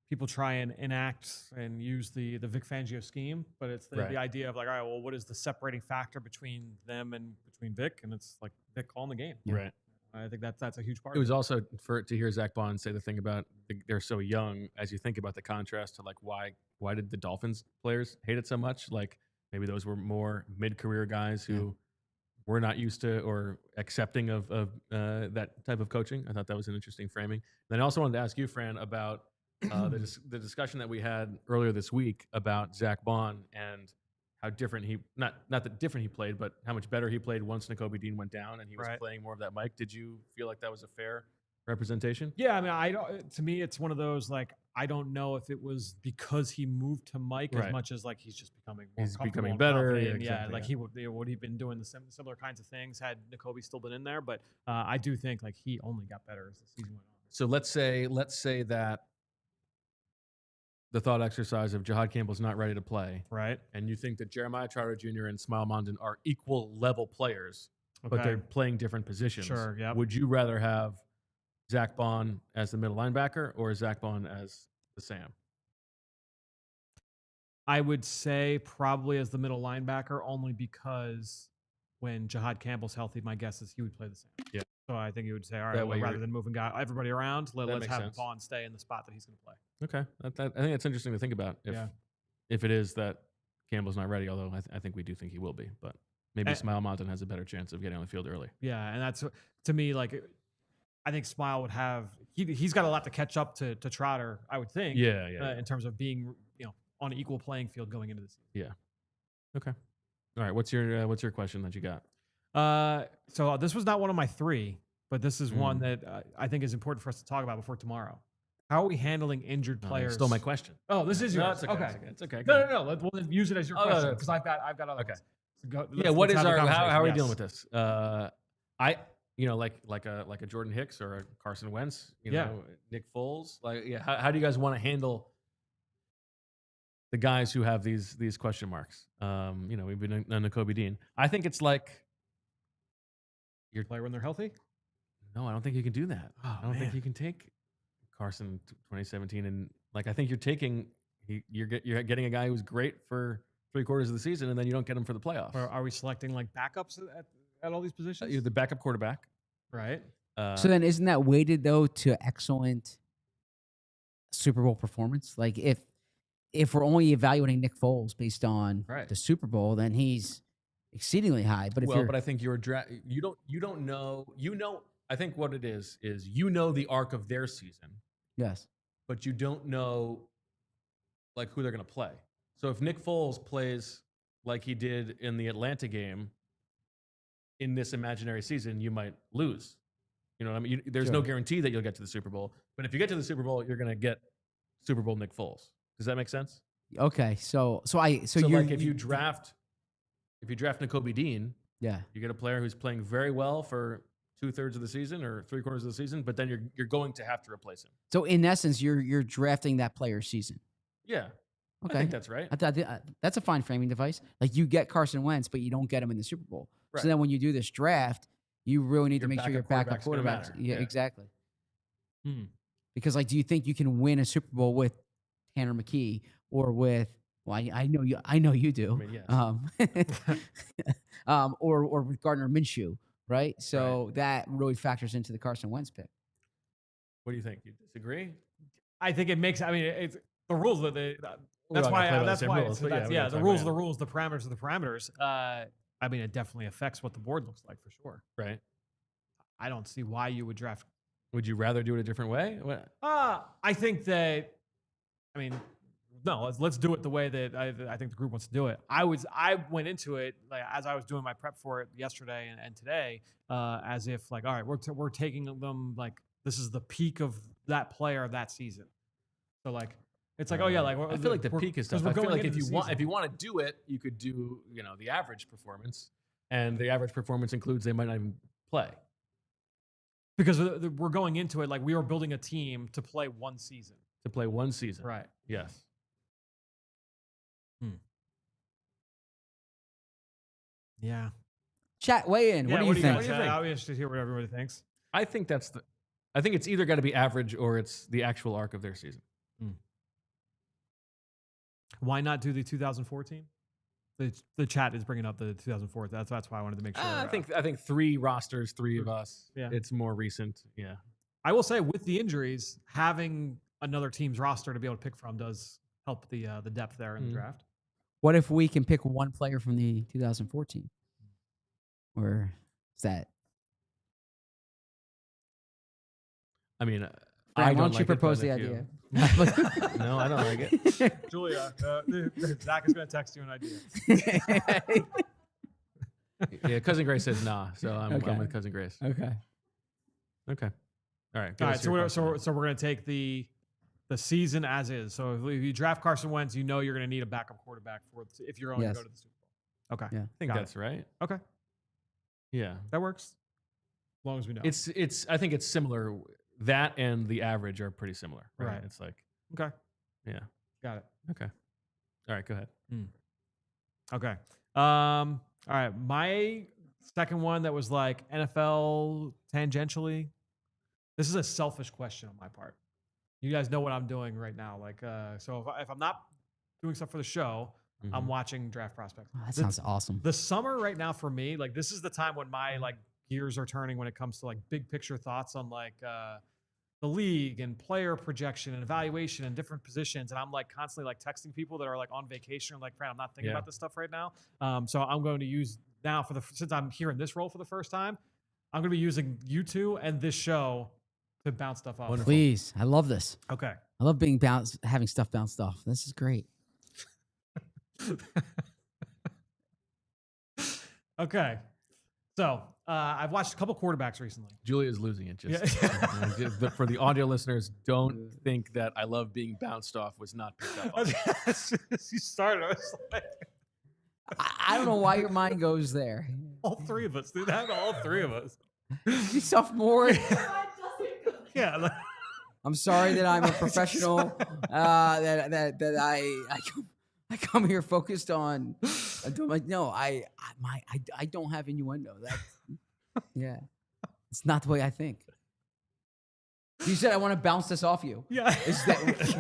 people try and enact and use the Vic Fangio scheme, but it's the idea of like, all right, well, what is the separating factor between them and between Vic? And it's like Vic calling the game. Right. I think that's a huge part. It was of also to hear Zack Baun say the thing about they're so young. As you think about the contrast to like why did the Dolphins players hate it so much? Like maybe those were more mid-career guys who were not used to or accepting of that type of coaching. I thought that was an interesting framing. Then I also wanted to ask you, Fran, about the discussion that we had earlier this week about Zack Baun and how different he not that different he played, but how much better he played once Nakobe Dean went down and he was playing more of that Mike. Did you feel like that was a fair representation? Yeah, I mean, I don't. To me, it's one of those like I don't know if it was because he moved to Mike as much as like he's just becoming more He's comfortable becoming and better. confident. Yeah, exactly, like he would have been doing the similar kinds of things had Nakobe still been in there. But I do think like he only got better as the season went on. So let's say that the thought exercise of Jahad Campbell's not ready to play, Right. and you think that Jeremiah Trotter Jr. and Smile Mondon are equal level players, but they're playing different positions. Sure, yep. Would you rather have Zack Baun as the middle linebacker or Zack Baun as the Sam? I would say probably as the middle linebacker, only because when Jahad Campbell's healthy, my guess is he would play the same. Yeah. So I think he would say, all right, That well, way rather you're- than moving everybody around, let's makes have sense. Vaughn stay in the spot that he's going to play. Okay, I think that's interesting to think about. If it is that Campbell's not ready, although I think we do think he will be, but maybe Smile Mountain has a better chance of getting on the field early. Yeah, and that's to me like I think Smile would have he's got a lot to catch up to Trotter, I would think. Yeah. In terms of being on an equal playing field going into the season. Yeah. Okay. All right. What's your question that you got? So this was not one of my three, but this is one that I think is important for us to talk about before tomorrow. How are we handling injured players? Stole my question. Oh, this is yours. It's okay. Okay. It's okay. No. We'll then use it as your Oh, question no, because I've got other okay. ones. So go, Yeah. What is let's have the our? How are we conversation. dealing with this? Like a Jordan Hicks or a Carson Wentz. Nick Foles. How do you guys want to handle the guys who have these question marks? We've been on Nakobe Dean. I think it's like Your player when they're healthy. no, I don't think you can do that. Oh, I don't think man. you can take Carson 2017 and I think you're taking you're getting a guy who's great for 3/4 of the season and then you don't get him for the playoffs. Or are we selecting like backups at all these positions? You're the backup quarterback. Right. So then, isn't that weighted though to excellent Super Bowl performance? Like if we're only evaluating Nick Foles based on the Super Bowl, then he's exceedingly high. But if but I think you don't know. I think what it is the arc of their season, yes, but you don't know like who they're going to play. So if Nick Foles plays like he did in the Atlanta game in this imaginary season, you might lose. You know what I mean? There's no guarantee that you'll get to the Super Bowl. But if you get to the Super Bowl, you're going to get Super Bowl Nick Foles. Does that make sense? okay. So So like if you draft Nakobe Dean, yeah, you get a player who's playing very well for 2/3 of the season or 3/4 of the season, but then you're going to have to replace him. so in essence, you're drafting that player's season. Yeah. Okay, I think that's right. I thought that's a fine framing device. Like you get Carson Wentz, but you don't get him in the Super Bowl. Right. So then when you do this draft, you really need Your to make sure your backup backup quarterback's quarterbacks. gonna Yeah, matter. Yeah. exactly. Hmm. Because do you think you can win a Super Bowl with Tanner McKee or with? Well, I know you. I know you do. I mean, yes. Or with Gardner Minshew, right? So that really factors into the Carson Wentz pick. What do you think? You disagree? I think it makes. I mean, it's the rules that that's not gonna why. play by the That's same why. rules, So but that's, we gotta the talk rules about are the rules. The parameters are the parameters. I mean, it definitely affects what the board looks like for sure. Right. I don't see why you would draft. Would you rather do it a different way? What? I think that. I mean, no. Let's do it the way that I think the group wants to do it. I went into it like as I was doing my prep for it yesterday and today, as if like, all right, we're taking them like this is the peak of that player of that season. So like. It's like, oh yeah, like I feel like the peak is stuff. I feel like if you want to do it, you could do the average performance, and the average performance includes they might not even play because we're going into it like we are building a team to play one season. To play one season, Right. Yes. Yeah. Chat, weigh in. What do you think? What do you think? I'll be interested to hear what everybody thinks. I think it's either got to be average or it's the actual arc of their season. Why not do the 2014? The chat is bringing up the 2004. That's why I wanted to make sure. I think 3 rosters, 3 of us. Yeah. It's more recent. Yeah. I will say with the injuries, having another team's roster to be able to pick from does help the depth there in the draft. What if we can pick one player from the 2014? Or is that? I mean, Fran, I why don't don't you like propose it, the but if idea? No, I don't like it. Julia, Zach is going to text you an idea. Yeah, Cousin Grace says nah, so I'm Okay. with Cousin Grace. Okay. Okay. All right. All right, so we're going to take the season as is. So if you draft Carson Wentz, you know you're going to need a backup quarterback if you're only going to go to the Super Bowl. Okay. Yeah. I think Got that's right. Okay. Yeah. That works. As long as we know. It's. I think it's similar. That and the average are pretty similar, right? Right. It's like, okay. yeah. Got it. Okay. All right. Go ahead. Okay. All right. My second one that was like NFL tangentially. This is a selfish question on my part. You guys know what I'm doing right now. Like, so if I'm not doing stuff for the show, I'm watching draft prospects. Oh, that sounds awesome. The summer right now for me, like this is the time when my like gears are turning when it comes to like big picture thoughts on like the league and player projection and evaluation and different positions. And I'm like constantly like texting people that are like on vacation and like, Fran, I'm not thinking about this stuff right now. So I'm going to use now since I'm here in this role for the first time, I'm going to be using you two and this show to bounce stuff off. Please. I love this. Okay. I love having stuff bounced off. This is great. Okay. So I've watched a couple quarterbacks recently. Julia's losing it. Just for the audio listeners, don't think that I love being bounced off was not picked up on. As soon as you started, I was like, I don't know why your mind goes there. all three of us. Dude, all three of us. You sophomore. Yeah. Like, I'm sorry that I'm a professional. That I come here focused on. No, I don't have innuendo. Yeah, it's not the way I think. You said I want to bounce this off you. yeah.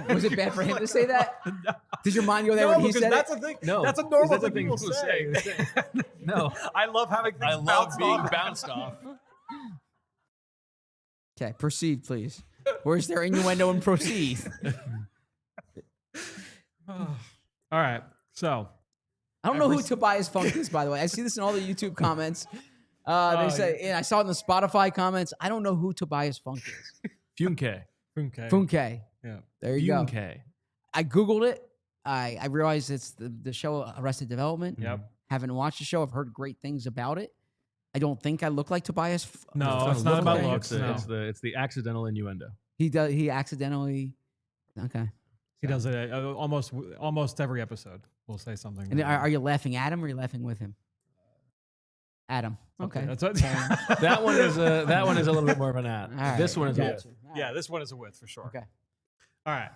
Was it bad for him to say that? No. Did your mind go there when he said that's it? a thing. No, That's a normal that's a thing people say. No, I love having things I love bounce being off. bounced off. Okay, proceed, please. Where's their innuendo and proceed? All right. So I don't know who Tobias Funk is, by the way. I see this in all the YouTube comments. They say, and I saw it in the Spotify comments. I don't know who Tobias Funk is. Funke. Funke. Yeah. There you go. Funke. I Googled it. I realized it's the show Arrested Development. Yep. Haven't watched the show. I've heard great things about it. I don't think I look like Tobias. No, it's not about Funke. looks. It's the accidental innuendo. He accidentally. Okay. He does it almost every episode. We'll say something. And are you laughing at him or are you laughing with him? Adam. Okay. That's what, That one is a little bit more of an ad. All right, This one is a gotcha. with. All right. yeah, this one is a with for sure. Okay. All right.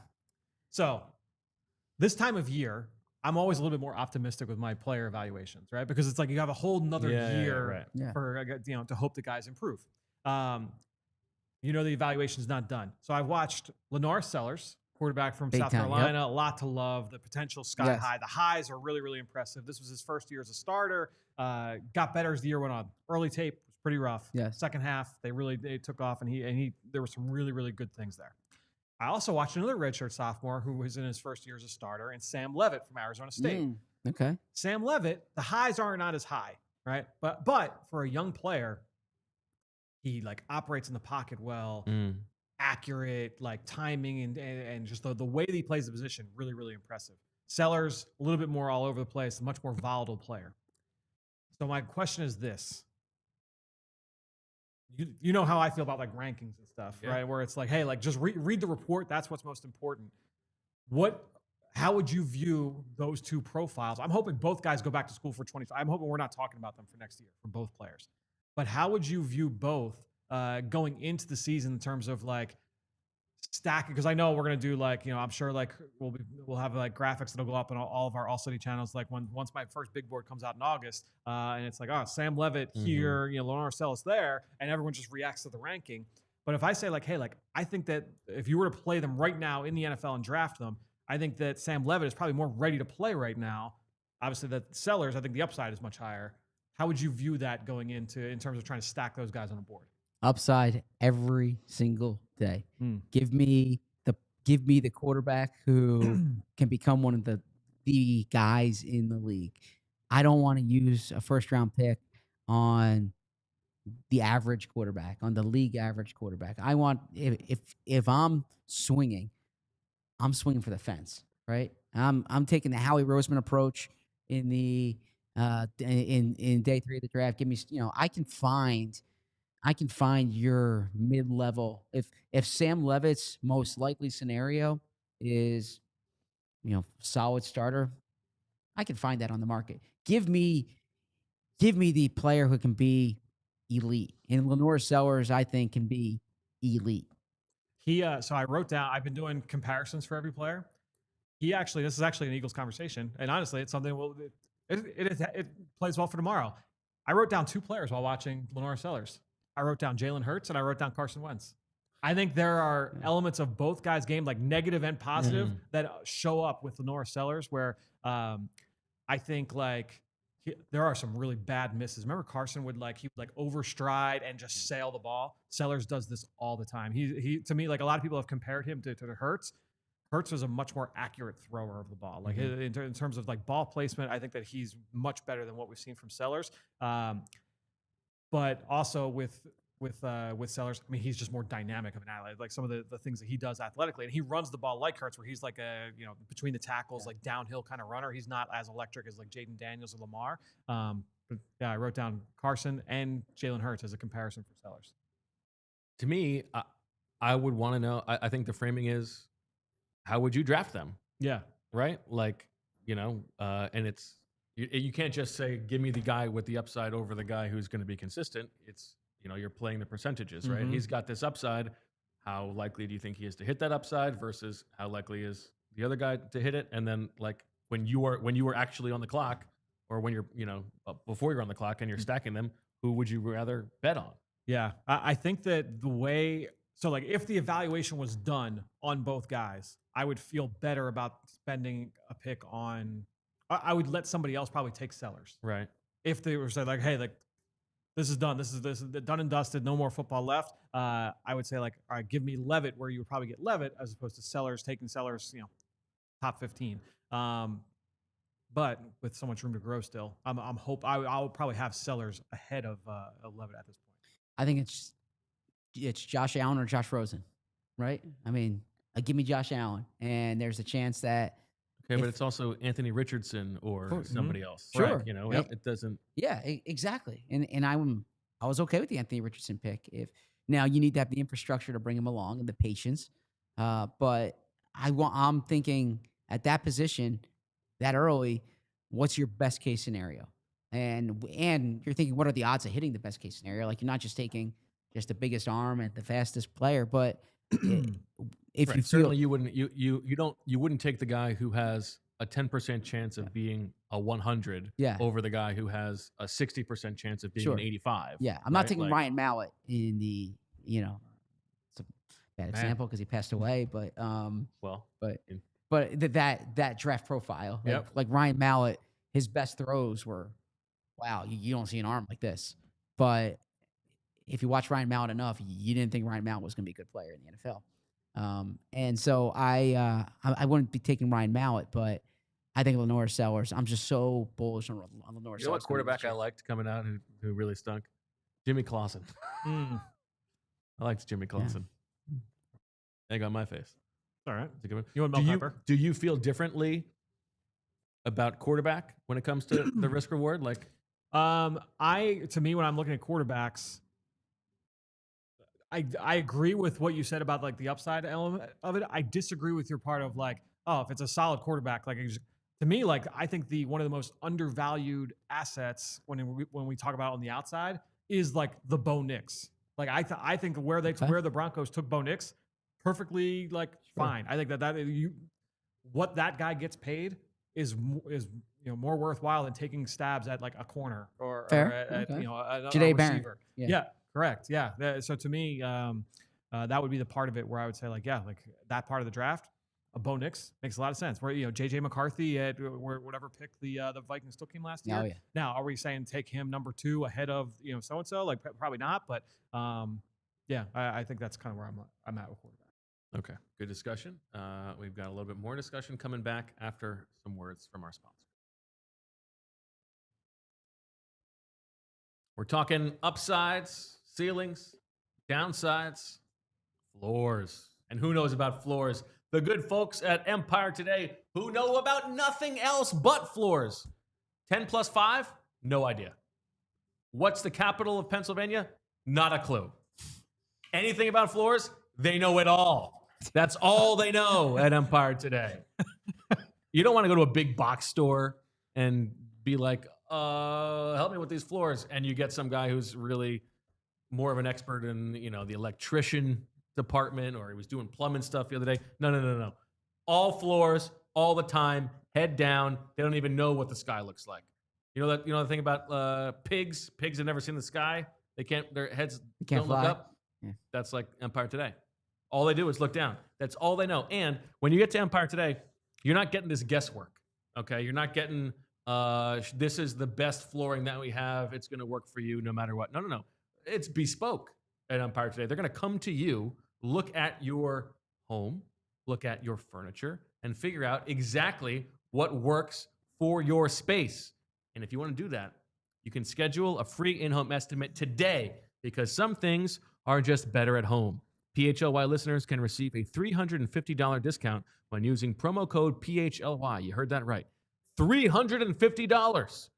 So this time of year, I'm always a little bit more optimistic with my player evaluations, right? Because it's like you have a whole nother year right. Yeah. for to hope the guys improve. The evaluation is not done. So I've watched LaNorris Sellers, quarterback from Big South time, Carolina, a lot to love. The potential sky Yes. high. The highs are really, really impressive. This was his first year as a starter. Got better as the year went on. Early tape was pretty rough. Yes. Second half, they took off, and there were some really, really good things there. I also watched another redshirt sophomore who was in his first year as a starter, and Sam Levitt from Arizona State. Okay. Sam Levitt, the highs are not as high, right? But for a young player, he like operates in the pocket well, accurate, like timing and just the way that he plays the position, really, really impressive. Sellers, a little bit more all over the place, a much more volatile player. So my question is this. You know how I feel about like rankings and stuff, right? Where it's like, hey, like just read the report. That's what's most important. How would you view those two profiles? I'm hoping both guys go back to school for 25. I'm hoping we're not talking about them for next year for both players. But how would you view both going into the season in terms of like stack it, because I know we're gonna do like, I'm sure like we'll have like graphics that'll go up on all of our All City channels. Like once my first big board comes out in August, and it's like, oh, Sam Levitt here, LaNorris Sellers there, and everyone just reacts to the ranking. But if I say like, hey, like I think that if you were to play them right now in the NFL and draft them, I think that Sam Levitt is probably more ready to play right now. Obviously, that Sellers, I think the upside is much higher. How would you view that going in terms of trying to stack those guys on the board? Upside every single day. Give me the quarterback who can become one of the guys in the league. I don't want to use a first round pick on the average quarterback, on the league average quarterback. I want, if I'm swinging for the fence, right? I'm taking the Howie Roseman approach in the in day 3 of the draft. Give me, I can find your mid-level. If Sam Levitt's most likely scenario is, solid starter, I can find that on the market. Give me the player who can be elite. And LaNorris Sellers, I think, can be elite. So I wrote down, I've been doing comparisons for every player. This is actually an Eagles conversation. And honestly, it's something it plays well for tomorrow. I wrote down 2 players while watching LaNorris Sellers. I wrote down Jalen Hurts and I wrote down Carson Wentz. I think there are elements of both guys' game, like negative and positive, that show up with LaNorris Sellers, where I think like there are some really bad misses. Remember Carson would overstride and just sail the ball. Sellers does this all the time. He to me, like a lot of people have compared him to Hurts. Hurts was a much more accurate thrower of the ball. Like in terms of like ball placement, I think that he's much better than what we've seen from Sellers. But also with Sellers, I mean, he's just more dynamic of an athlete. Like some of the things that he does athletically, and he runs the ball like Hurts, where he's like a between the tackles, like downhill kind of runner. He's not as electric as like Jaden Daniels or Lamar. But yeah, I wrote down Carson and Jalen Hurts as a comparison for Sellers. To me, I would want to know. I think the framing is, how would you draft them? Yeah. Right. Like, and it's, you can't just say, give me the guy with the upside over the guy who's going to be consistent. It's, you're playing the percentages, right? He's got this upside. How likely do you think he is to hit that upside versus how likely is the other guy to hit it? And then like when you were actually on the clock, or when you're, before you're on the clock and you're stacking them, who would you rather bet on? Yeah. I think that like if the evaluation was done on both guys, I would feel better about spending a pick on, I would let somebody else probably take Sellers. Right. If they were saying like, hey, like this is done. This is done and dusted. No more football left. I would say like, all right, give me Levitt, where you would probably get Levitt as opposed to Sellers, taking Sellers, top 15. But with so much room to grow still, I'll probably have Sellers ahead of Levitt at this point. I think it's Josh Allen or Josh Rosen, right? I mean, give me Josh Allen, and there's a chance that. Okay, but it's also Anthony Richardson or somebody else. Sure. Right? It doesn't. Yeah, exactly. And I was okay with the Anthony Richardson pick. Now you need to have the infrastructure to bring him along and the patience. But I'm thinking at that position, that early, what's your best case scenario? And you're thinking, what are the odds of hitting the best case scenario? Like, you're not just taking just the biggest arm and the fastest player, but if right. you Certainly you wouldn't take the guy who has a 10% chance of being a 100 over the guy who has a 60% chance of being an 85. Yeah, I'm not taking Ryan Mallett in the, it's a bad example because he passed away, but that draft profile, like Ryan Mallett, his best throws were, wow, you don't see an arm like this. But if you watch Ryan Mallett enough, you didn't think Ryan Mallett was going to be a good player in the NFL. And so I wouldn't be taking Ryan Mallett, but I think LaNorris Sellers. I'm just so bullish on LaNorris Sellers. You know what quarterback I liked coming out who really stunk? Jimmy Clausen. I liked Jimmy Clausen. Egg on my face. All right. You want Mel Pepper? Do you feel differently about quarterback when it comes to the risk reward? Like, to me, when I'm looking at quarterbacks, I agree with what you said about like the upside element of it. I disagree with your part of like, oh, if it's a solid quarterback, like to me, like I think one of the most undervalued assets when we talk about on the outside is like the Bo Nix. Like I think where the Broncos took Bo Nix, perfectly fine. I think what that guy gets paid is more worthwhile than taking stabs at a corner or at Okay. a Jahdae Barron. receiver. Yeah. Yeah, correct. Yeah. So to me, that would be the part of it where I would say that part of the draft. Bo Nix makes a lot of sense. Where JJ McCarthy at whatever pick the Vikings took him last year. Oh, yeah. Now, are we saying take him number 2 ahead of so and so? Probably not. But I think that's kind of where I'm at with quarterback. Okay, good discussion. We've got a little bit more discussion coming back after some words from our sponsor. We're talking upsides, ceilings, downsides, floors. And who knows about floors? The good folks at Empire Today who know about nothing else but floors. 10 plus 5? No idea. What's the capital of Pennsylvania? Not a clue. Anything about floors? They know it all. That's all they know at Empire Today. You don't want to go to a big box store and be like, help me with these floors. And you get some guy who's really more of an expert in, the electrician department, or he was doing plumbing stuff the other day. No. All floors, all the time, head down. They don't even know what the sky looks like. You know the thing about pigs? Pigs have never seen the sky. Their heads don't fly. look up. Yeah. That's like Empire Today. All they do is look down. That's all they know. And when you get to Empire Today, you're not getting this guesswork. Okay, you're not getting this is the best flooring that we have. It's going to work for you no matter what. No. It's bespoke at Empire Today. They're going to come to you, look at your home, look at your furniture, and figure out exactly what works for your space. And if you want to do that, you can schedule a free in-home estimate today, because some things are just better at home. PHLY listeners can receive a $350 discount when using promo code PHLY. You heard that right. $350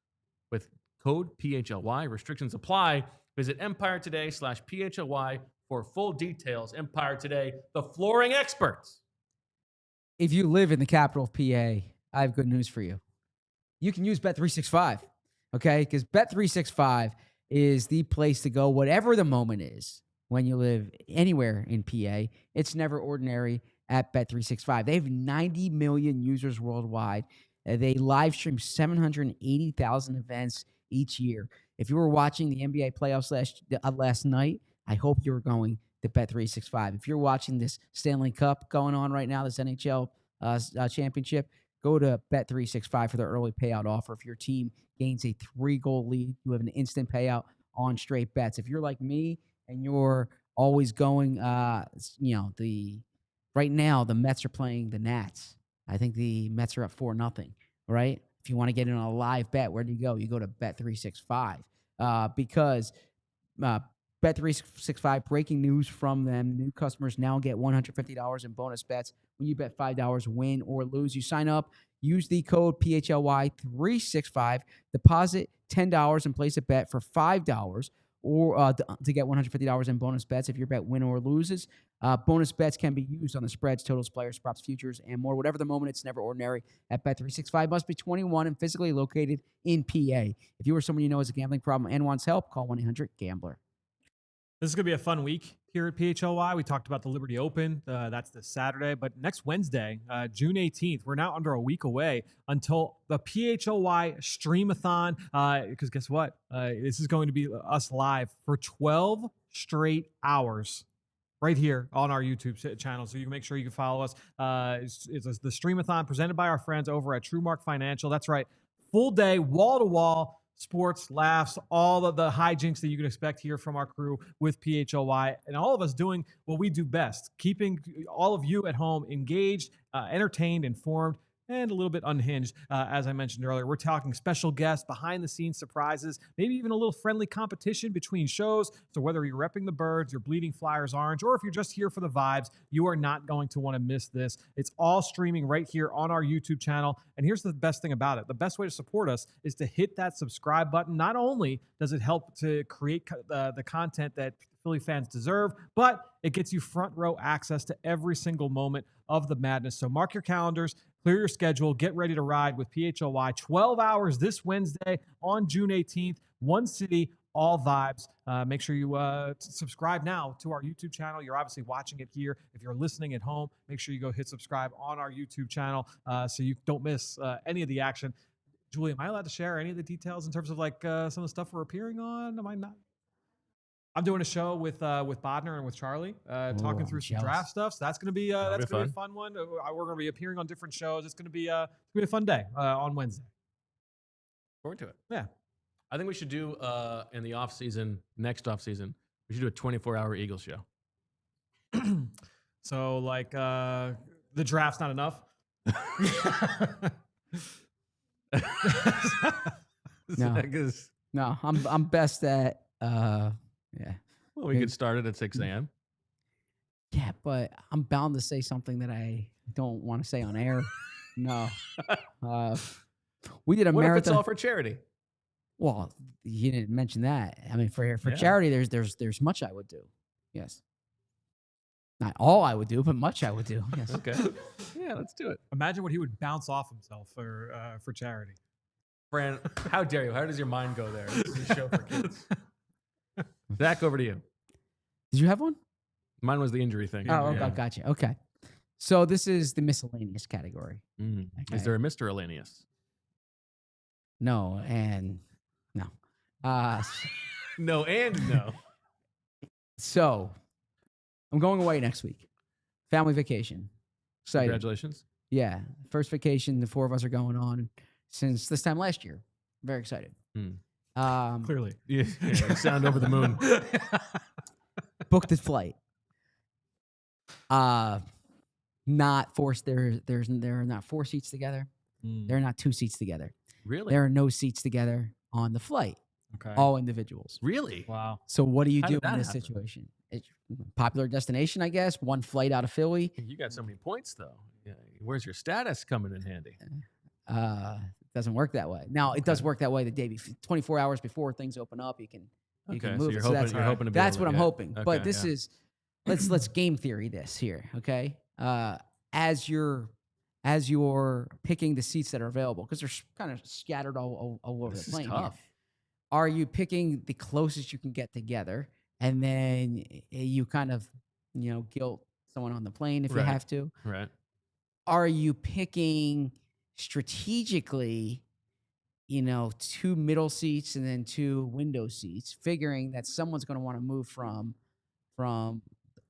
with code PHLY. Restrictions apply. Visit Empire Today/PHLY for full details. Empire Today, the flooring experts. If you live in the capital of PA, I have good news for you. You can use Bet365, okay? Because Bet365 is the place to go, whatever the moment is. When you live anywhere in PA, it's never ordinary at Bet365. They have 90 million users worldwide. They live stream 780,000 events each year. If you were watching the NBA playoffs last night, I hope you were going to Bet365. If you're watching this Stanley Cup going on right now, this NHL championship, go to Bet365 for the early payout offer. If your team gains a 3-goal lead, you have an instant payout on straight bets. If you're like me, and you're always going, right now the Mets are playing the Nats. I think the Mets are up 4-0, right? If you want to get in on a live bet, where do you go? You go to Bet365 because Bet365, breaking news from them, new customers now get $150 in bonus bets when you bet $5 win or lose. You sign up, use the code PHLY365, deposit $10 and place a bet for $5 or to get $150 in bonus bets if your bet win or loses. Bonus bets can be used on the spreads, totals, players, props, futures, and more. Whatever the moment, it's never ordinary at Bet365. Must be 21 and physically located in PA. If you or someone you know has a gambling problem and wants help, call 1-800-GAMBLER. This is going to be a fun week here at PHLY. We talked about the Liberty Open. That's this Saturday. But next Wednesday, June 18th, we're now under a week away until the PHLY Streamathon. Because guess what? This is going to be us live for 12 straight hours right here on our YouTube channel. So you can make sure you can follow us. It's the Streamathon presented by our friends over at TrueMark Financial. That's right. Full day, wall-to-wall. Sports, laughs, all of the hijinks that you can expect here from our crew with PHLY, and all of us doing what we do best, keeping all of you at home engaged, entertained, informed, and a little bit unhinged. As I mentioned earlier, we're talking special guests, behind-the-scenes surprises, maybe even a little friendly competition between shows. So whether you're repping the Birds, you're bleeding Flyers orange, or if you're just here for the vibes, you are not going to want to miss this. It's all streaming right here on our YouTube channel. And here's the best thing about it. The best way to support us is to hit that subscribe button. Not only does it help to create the content that Philly fans deserve, but it gets you front row access to every single moment of the madness. So mark your calendars, clear your schedule, get ready to ride with PHLY. 12 hours this Wednesday on June 18th, one city, all vibes. Make sure you subscribe now to our YouTube channel. You're obviously watching it here. If you're listening at home, make sure you go hit subscribe on our YouTube channel so you don't miss any of the action. Julie, am I allowed to share any of the details in terms of like some of the stuff we're appearing on? Am I not? I'm doing a show with Bodner and with Charlie, talking I'm through some jealous. draft stuff. So that's gonna be a fun one. We're gonna be appearing on different shows. It's gonna be a fun day on Wednesday. Forward to it. Yeah. I think we should do in the off season, next off season, we should do a 24-hour Eagles show. So like the draft's not enough. No. No, I'm best at yeah. Well, we could start it at 6 a.m. Yeah, but I'm bound to say something that I don't want to say on air. No. We did a What if marathon. it's all for charity? Well, you didn't mention that. I mean, for Yeah. charity, there's much I would do. Yes. Not all I would do, but much I would do. Yes. Okay. Yeah, let's do it. Imagine what he would bounce off himself for charity. Fran, how dare you? How does your mind go there? This is a show for kids. Zach, over to you. Did you have one? Mine was the injury thing. Oh, Yeah. gotcha. Okay. So this is the miscellaneous category. Mm. Okay. Is there a Mr. Elanius? No, and no. No and no. So I'm going away next week. Family vacation. Excited. Congratulations. Yeah. First vacation the four of us are going on since this time last year. Very excited. Clearly. Yeah, you sound over the moon. Booked the flight. Not forced. There are not 4 seats together. There are not 2 seats together. Really? There are no seats together on the flight. Okay. All individuals. Really? Wow. So what do you How do did that in this happen? situation? It's popular destination, I guess. 1 flight out of Philly. You got so many points, though. Yeah. Where's your status coming in handy? Doesn't work that way. Now it does Okay. work that way the day before, 24 hours before things open up. You can Okay, move so it. you're So hoping, that's you're hoping to be That's able what to I'm get- hoping. But Okay, this yeah. is let's game theory this here, okay? As you're picking the seats that are available, because they're kind of scattered all over This the is plane. here. tough. Are you picking the closest you can get together, and then you kind of guilt someone on the plane if you Right. have to? Right. Are you picking strategically, 2 middle seats and then 2 window seats, figuring that someone's going to want to move from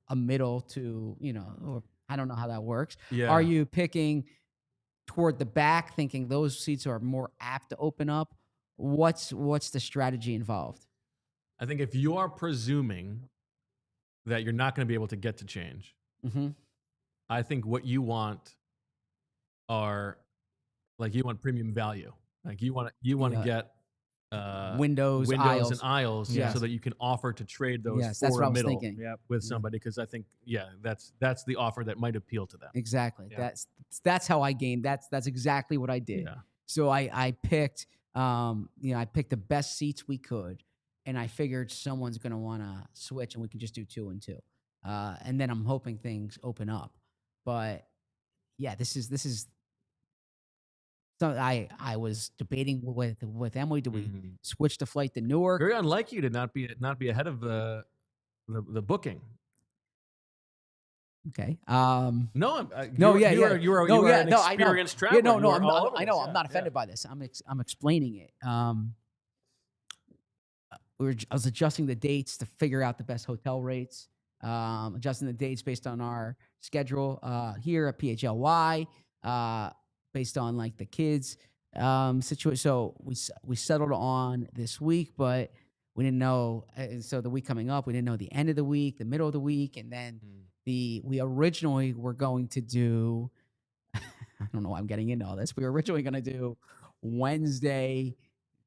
a middle to, or I don't know how that works. Yeah. Are you picking toward the back, thinking those seats are more apt to open up? What's the strategy involved? I think if you are presuming that you're not going to be able to get to change, Mm-hmm. I think what you want are you want premium value. Like you want to Yeah. get Windows, aisles. and aisles Yes. so that you can offer to trade those Yes, for that's what a I was middle thinking. Yep. with somebody, because I think that's the offer that might appeal to them. Exactly. Yeah. That's how I gained. That's exactly what I did. Yeah. So I picked I picked the best seats we could, and I figured someone's going to want to switch, and we can just do 2 and 2. And then I'm hoping things open up. But yeah, this is. So I was debating with Emily. Do we Mhm. switch the flight to Newark? Very unlike you to not be ahead of the booking. Okay. No, No, you are no, an I know. experieust Yeah, traveler. no, You no, are all over I know. this. I'm Yeah, not yeah. offended by this. I'm explaining it. I was adjusting the dates to figure out the best hotel rates. Adjusting the dates based on our schedule here at PHLY, based on like the kids situation. So we settled on this week, but we didn't know. And so the week coming up, we didn't know the end of the week, the middle of the week, and then we originally were going to do. I don't know why I'm getting into all this. We were originally going to do Wednesday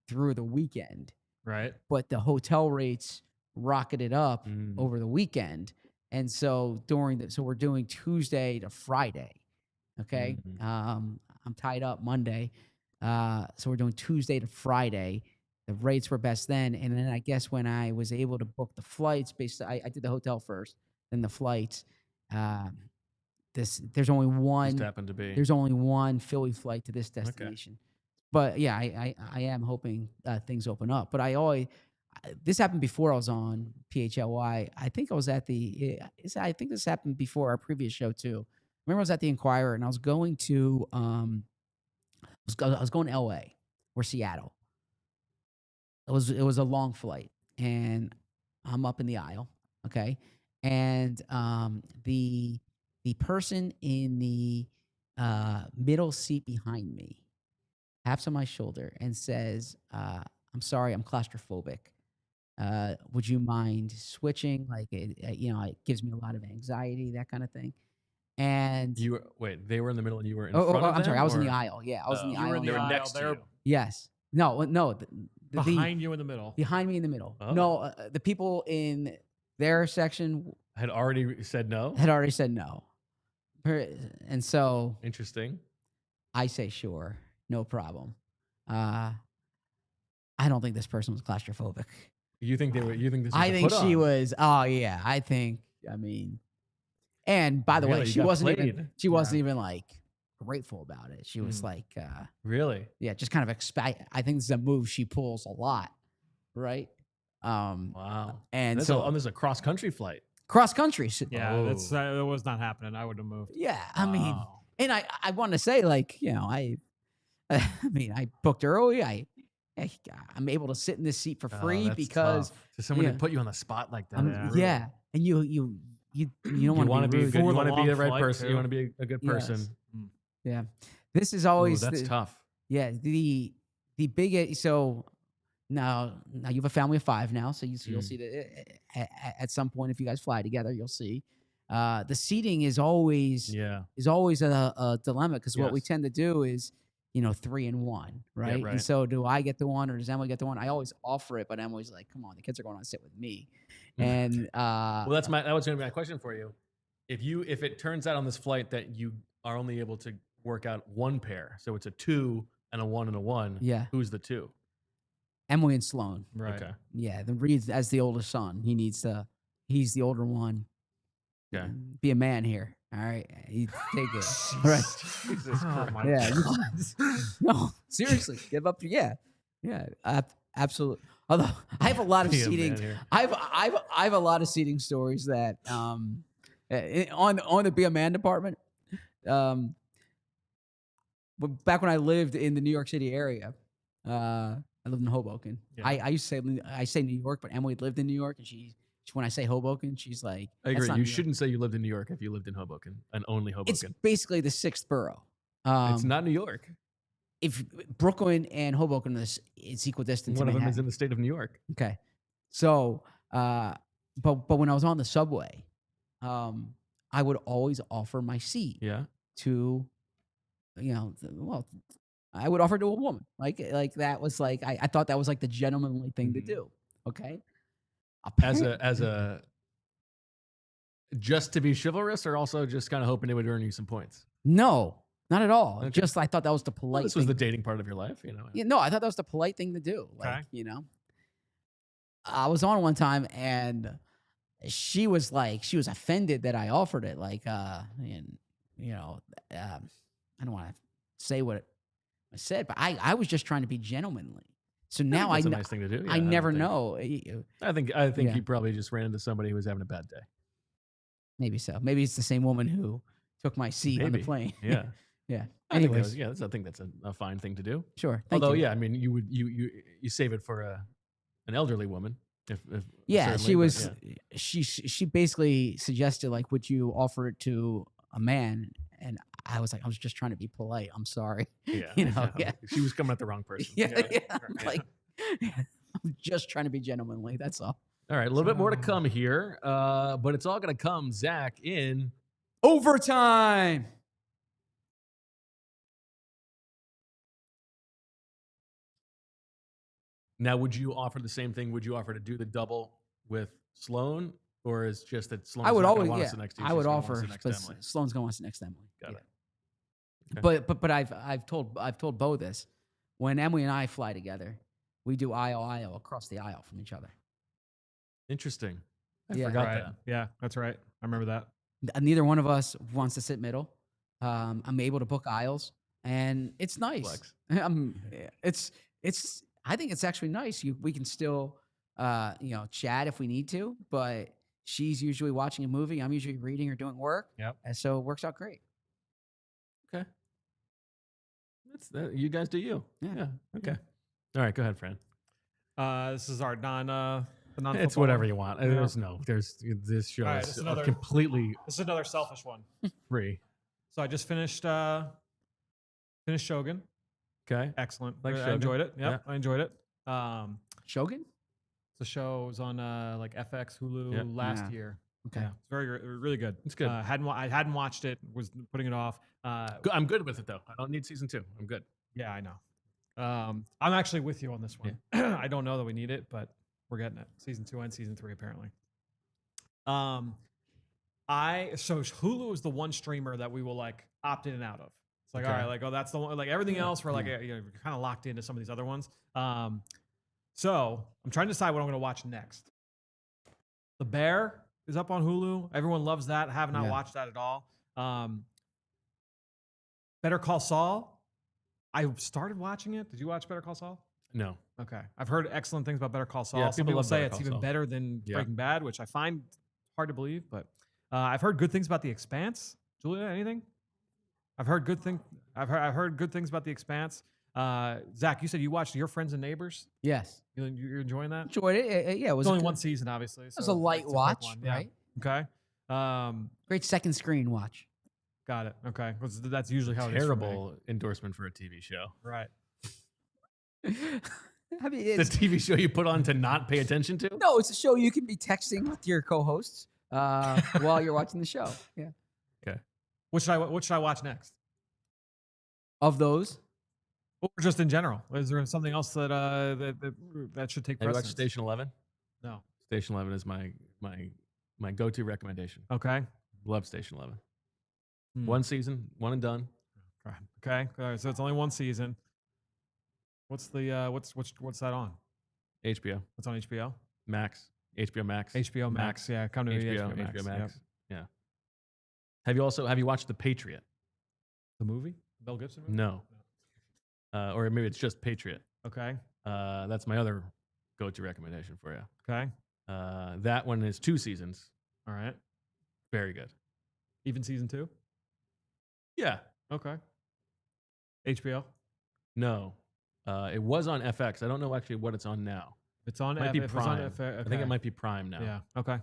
through the weekend, Right. but the hotel rates rocketed up Mm. over the weekend, and so so we're doing Tuesday to Friday. Okay, Mhm. I'm tied up Monday, so we're doing Tuesday to Friday. The rates were best then, and then I guess when I was able to book the flights, I did the hotel first, then the flights. There's only one. Just happened to be. There's only one Philly flight to this destination. But yeah, I am hoping things open up. But I this happened before I was on PHLY. I think I was at I think this happened before our previous show too. Remember I was at the Inquirer and I was going to I was going to LA or Seattle. It was a long flight and I'm up in the aisle, okay? And the person in the middle seat behind me taps on my shoulder and says, I'm sorry, I'm claustrophobic. Would you mind switching? Like, it gives me a lot of anxiety, that kind of thing. And they were in the middle and you were in front of them? I'm sorry, I was in the aisle. Yeah, I was in the You aisle. were in They the were aisle. next to They're you. Yes. No. behind you in the middle. Behind me in the middle. Oh. No, the people in their section Had already said no? had already said no. And so Interesting. I say, sure, no problem. I don't think this person was claustrophobic. You think this was I a think put she on? was. Oh yeah, and by the way, Really? You she got wasn't played. even. She wasn't even like grateful about it. She was like, Really? yeah, just kind of expect. I think this is a move she pulls a lot, right? Wow. And This so is a cross country flight. cross country. Yeah, Oh. that was not happening. I would have moved. Yeah, I mean, Wow. and I want to say like, I mean, I booked early. I'm able to sit in this seat for Oh, free that's because tough. To someone to yeah. put you on the spot like that. Yeah. yeah, and you don't You want want to to be rude. good. You For the want to be long the right flight, person. too. You want to be a good Yes. person. Yeah, this is Ooh, always that's tough. Yeah, the biggest. So now you have a family of 5 now, so you'll see that at some point if you guys fly together, you'll see. The seating is always Yeah. a dilemma because what we Yes. tend to do is 3 and 1, right? right. And so do I get the one or does Emily get the one? I always offer it, but Emily's like, "Come on, the kids are going on to sit with me," and Well, that was going to be my question for you. If it turns out on this flight that you are only able to work out one pair, so it's a 2 and a 1 and a 1. Yeah. Who's the 2? Emily and Sloan. Right. Okay. Yeah, the Reed's as the oldest son. He's the older one. Okay. Be a man here. All right. You take it. All right. Jesus Oh Christ. my Yeah. God. No, seriously. Give up. Yeah. Absolutely. Although I have a lot of Be a seating. man here. I have a lot of seating stories that on the Be a Man department. But back when I lived in the New York City area, I lived in Hoboken. Yeah. I used to say New York, but Emily lived in New York, and she when I say Hoboken, she's like, I "That's agree. not You New York." shouldn't say you lived in New York if you lived in Hoboken and only It's Hoboken. basically the 6th borough. It's not New York. If Brooklyn and Hoboken it's equal distance. One to of them is Manhattan. in the state of New York. Okay. So, but when I was on the subway, I would always offer my seat Yeah. to, I would offer to a woman. Like that was like, I thought that was like the gentlemanly thing to Mhm. do. Okay. As a just to be chivalrous, or also just kind of hoping it would earn you some points. No, not at all. Okay. Just I thought that was the polite Well, this was the thing. dating part of your life, Yeah, no, I thought that was the polite thing to do. Like, Okay. I was on one time and she was offended that I offered it. Like, I don't want to say what I said, but I was just trying to be gentlemanly. So now that's a nice thing to do. Yeah, I never think- know. I think Yeah. you probably just ran into somebody who was having a bad day. Maybe so. Maybe it's the same woman who took my seat on the Maybe. plane. Yeah. Yeah. I think Anyways, I think that's a fine thing to do. sure. Thank Although, you. yeah, I mean, you save it for an elderly woman. If Yeah, certainly, she but was. yeah. She basically suggested like, would you offer it to a man? And I was like, I was just trying to be polite. I'm sorry. Yeah, yeah. She was coming at the wrong person. Yeah, Yeah. yeah. I'm like, I'm just trying to be gentlemanly. That's all. All right, a little bit more to come here, but it's all going to come, Zach, in Overtime. now. Would you offer the same thing? Would you offer to do the double with Sloan, or is just that Sloan's I would not gonna always, want to yeah. sit next to you? I she's would gonna wanna offer, sit next but to Emily? Sloan's gonna want to sit next to Emily. Got Yeah. it. Okay. But I've told Bo this. When Emily and I fly together, we do aisle across the aisle from each other. Interesting. I Yeah. forgot Right. that. Yeah, that's right. I remember that. Neither one of us wants to sit middle. I'm able to book aisles, and it's nice. Flex. It's. I think it's actually nice. We can still chat if we need to, but she's usually watching a movie. I'm usually reading or doing work. Yep. And so it works out great. Okay. You guys do you. Yeah. Okay. All right. Go ahead, Fran. This is our non. It's whatever you want. Yeah. This show All right, is this is another- completely This is another selfish one. free. So I just finished Shogun. Okay. Excellent. Like I Shogun. enjoyed it. Yep, Yeah. I enjoyed it. Shogun? The show was on like FX, Hulu Yeah. last Yeah. year. Okay. Yeah, it's really good. It's good. I hadn't watched it. Was putting it off. I'm good with it though. I don't need season 2. I'm good. Yeah, I know. I'm actually with you on this one. I don't know that we need it, but we're getting it. Season 2 and season 3 apparently. So Hulu is the one streamer that we will like opt in and out of. It's like, Okay. all right, like, oh, that's the one. Like everything else, we're like, you're kind of locked into some of these other ones. So I'm trying to decide what I'm going to watch next. The Bear is up on Hulu. Everyone loves that. I have not watched that at all. Better Call Saul. I started watching it. Did you watch Better Call Saul? No. Okay. I've heard excellent things about Better Call Saul. Yeah, Some people people love say Better it's Call even Saul. better than Yeah. Breaking Bad, which I find hard to believe. But I've heard good things about The Expanse. Julia, anything? I've heard good things about The Expanse. Zach, you said you watched Your Friends and Neighbors. Yes. You're enjoying that? Enjoyed it. Yeah, it was It's only good- one season, obviously. It was a light quick watch, one. Yeah. right? Okay. Great second screen watch. Got it. Okay. 'Cause that's usually how it is for me. Terrible endorsement for a TV show. Right. I mean, The it's, TV show you put on to not pay attention to? no, it's a show you can be texting with your co-hosts while you're watching the show. Yeah. What should I watch next? Of those, Or just in general? Is there something else that that should take Have you watched precedence? Station 11? No. Station 11 is my go-to recommendation. Okay. Love Station 11. Hmm. One season, one and done. Okay. All right. So it's only one season. What's the what's that on? HBO What's on HBO? Max. HBO Max. HBO Max. Yeah, come to HBO, HBO Max. Yep. Yeah. Have you watched The Patriot? The movie? Mel Gibson movie? No. Or maybe it's just Patriot. Okay. That's my other go-to recommendation for you. Okay. That one is 2 seasons. All right. Very good. Even season 2? Yeah. Okay. HBO? No. It was on FX. I don't know actually what it's on now. It's on Might be if it's on Prime. I think it might be Prime now. Yeah. Okay.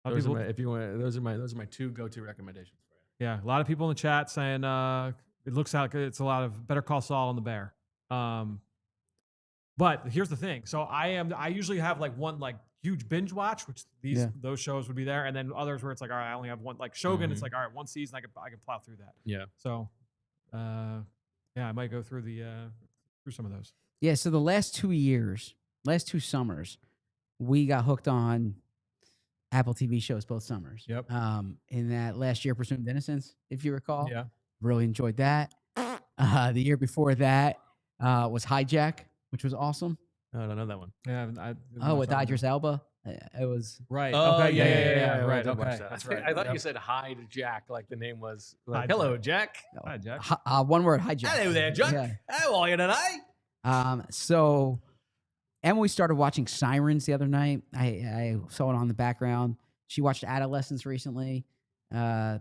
Those are my 2 go-to recommendations for you. Yeah, a lot of people in the chat saying it looks like it's a lot of Better Call Saul and The Bear. But here's the thing. So I usually have like one like huge binge watch, which those shows would be there, and then others where it's like, all right, I only have one. Like Shogun, it's like, all right, one season, I can plow through that. Yeah. So, yeah, I might go through through some of those. yeah. So the last 2 summers, we got hooked on Apple TV shows both summers. Yep. In that last year, Presumed Innocence, if you recall. Yeah. Really enjoyed that. The year before that was Hijack, which was awesome. Oh, I don't know that one. Yeah. With Idris Elba. It was Right. Oh, okay. Yeah. I Right. did watch Okay. that. That's I right. thought Yep. you said hi to Jack, like the name was. Like, Hi, hello, Jack. Jack. Hi, Jack. one word, Hijack. Hello there, Jack. Yeah. How are you today? So Emily started watching Sirens the other night. I saw it on the background. She watched Adolescence recently.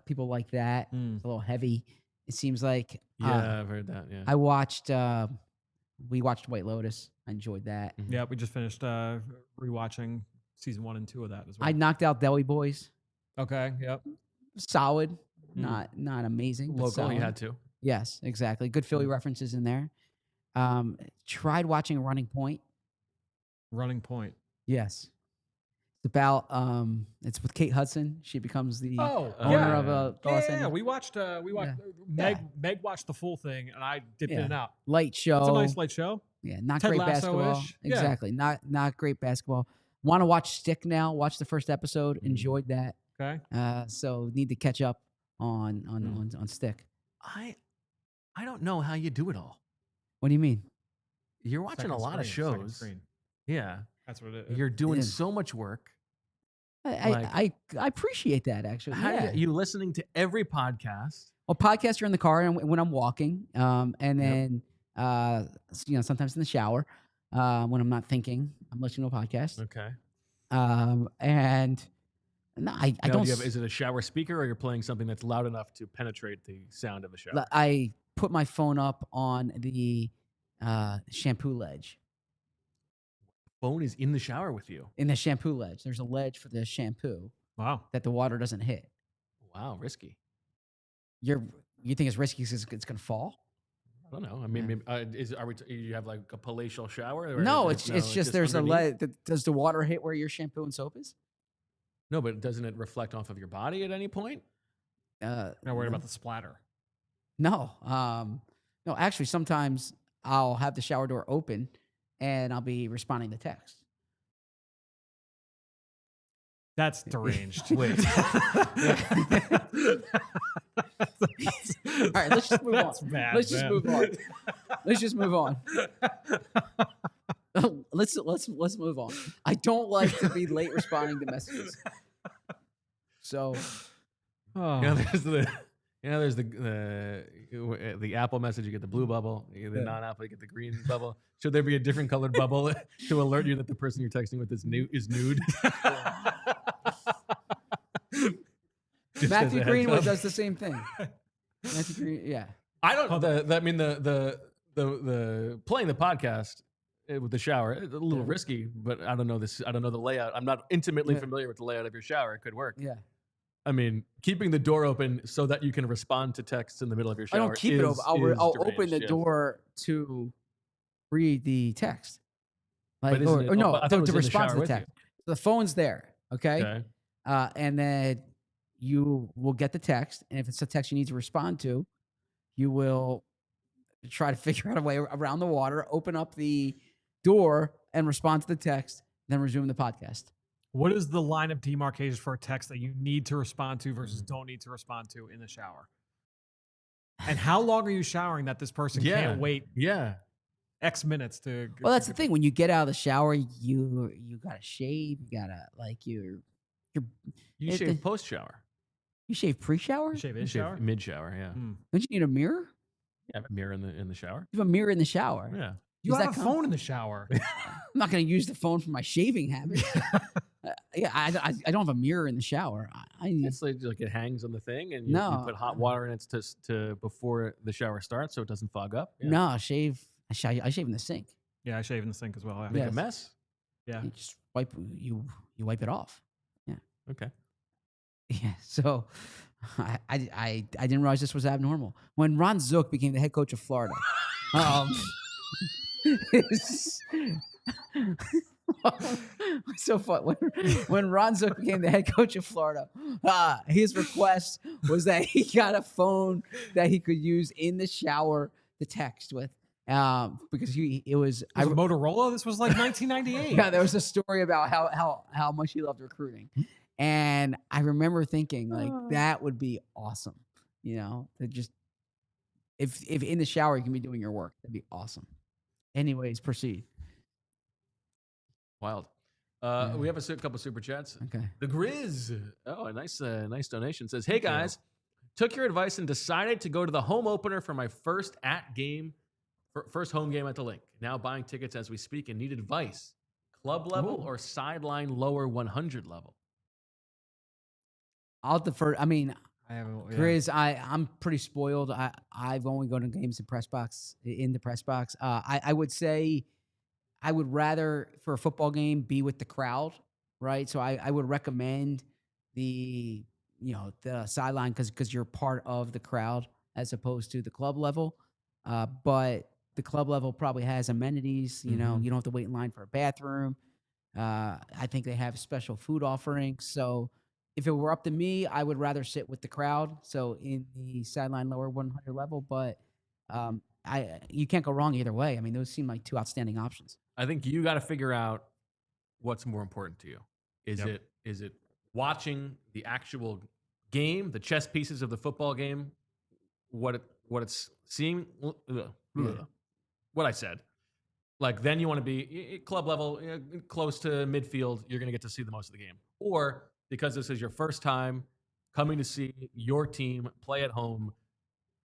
People like that. Mm. It's a little heavy. It seems like. Yeah, I've heard that. Yeah. I watched. We watched White Lotus. I enjoyed that. Yeah, we just finished rewatching season 1 and 2 of that as well. I knocked out Deli Boys. Okay. Yep. Solid. Mm. Not amazing. But Local, solid. you had to. Yes, exactly. Good Philly references in there. Tried watching Running Point. Running Point. Yes. It's about it's with Kate Hudson. She becomes the Oh, owner yeah. of a Los Yeah, Angeles we watched. Meg watched the full thing, and I dipped in Yeah. and out. light show. It's a nice light show. Yeah, not Ted great basketball. Lasso-ish. Yeah. Exactly. Not great basketball. Want to watch Stick now. Watch the first episode. Enjoyed that. Okay. So need to catch up on Stick. I don't know how you do it all. What do you mean? You're watching Second a lot of screen, second shows. screen. Yeah. That's what it is. You're doing Yeah. so much work. I appreciate that actually. How Yeah. you listening to every podcast? Well, podcasts are in the car and when I'm walking, and then sometimes in the shower. when I'm not thinking. I'm listening to a podcast. Okay. And no, I Now, don't. is it a shower speaker or you're playing something that's loud enough to penetrate the sound of a shower? I put my phone up on the shampoo ledge. Phone is in the shower with you. In the shampoo ledge, there's a ledge for the shampoo Wow. that the water doesn't hit. Wow, risky. You think it's risky because it's going to fall? I don't know. I mean, maybe, you have like a palatial shower? Or No, is it's just there's underneath? a ledge. Does the water hit where your shampoo and soap is? No, but doesn't it reflect off of your body at any point? Not worried about the splatter. No, no. Actually, sometimes I'll have the shower door open and I'll be responding to text. That's deranged. Wait. All right, let's just move on. That's bad, Let's just man. move on. Let's just move on. Let's move on. I don't like to be late responding to messages. So, Oh. There's the Apple message. You get the blue bubble. The non-Apple, you get the green bubble. Should there be a different colored bubble to alert you that the person you're texting with is nude? Just as Matthew a heads Greenwood up. does the same thing. Matthew Green, yeah. I don't. The playing the podcast with the shower, it's a little risky, but I don't know this. I don't know the layout. I'm not intimately familiar with the layout of your shower. It could work. Yeah. I mean, keeping the door open so that you can respond to texts in the middle of your I shower. don't keep it open. I'll open deranged, the yes. door to read the text. But Like, isn't it- or no, I thought it was to in the respond to shower the with text. The phone's there, okay? Okay. And then you will get the text, and if it's a text you need to respond to, you will try to figure out a way around the water, open up the door, and respond to the text, then resume the podcast. What is the line of demarcation for a text that you need to respond to versus don't need to respond to in the shower? And how long are you showering that this person can't wait Yeah. X minutes to? Well, that's the thing. When you get out of the shower, you gotta shave. You gotta You It- shave post shower. you shave pre-shower. You shave in You shave shower. mid shower. Yeah. Hmm. Don't you need a mirror? You have a mirror in the shower. You have a mirror in the shower. Yeah. You Does have that a count? phone in the shower. I'm not going to use the phone for my shaving habit. I don't have a mirror in the shower. It's like it hangs on the thing, and you put hot water in it to before the shower starts, so it doesn't fog up. Yeah. No, I shave in the sink. Yeah, I shave in the sink as well. Yeah. Make Yes. a mess. Yeah. You just wipe it off. Okay. Yeah. So I didn't realize this was abnormal. When Ron Zook became the head coach of Florida, so fun. When Ron Zook became the head coach of Florida, his request was that he got a phone that he could use in the shower to text with, because it was Was it Motorola? This was like 1998. yeah, there was a story about how much he loved recruiting, and I remember thinking like that would be awesome, to just if in the shower you can be doing your work, that'd be awesome. Anyways, proceed. Wild. We have a couple super chats. Okay. The Grizz. Oh, a nice donation. Says, "Hey guys, took your advice and decided to go to the home opener for my first home game at the Link. Now buying tickets as we speak and need advice. Club level or sideline lower 100 level?" I'll defer. I mean, I haven't. Yeah. Grizz, I'm pretty spoiled. I've only gone to games in the press box. I would say I would rather for a football game be with the crowd, right? So I would recommend the sideline because you're part of the crowd as opposed to the club level. But the club level probably has amenities. You don't have to wait in line for a bathroom. I think they have special food offerings. So if it were up to me, I would rather sit with the crowd. So in the sideline lower 100 level, but you can't go wrong either way. I mean, those seem like two outstanding options. I think you got to figure out what's more important to you. Is it watching the actual game, the chess pieces of the football game, what it's seeing, what I said. Like then you want to be club level, close to midfield. You're going to get to see the most of the game. Or because this is your first time coming to see your team play at home,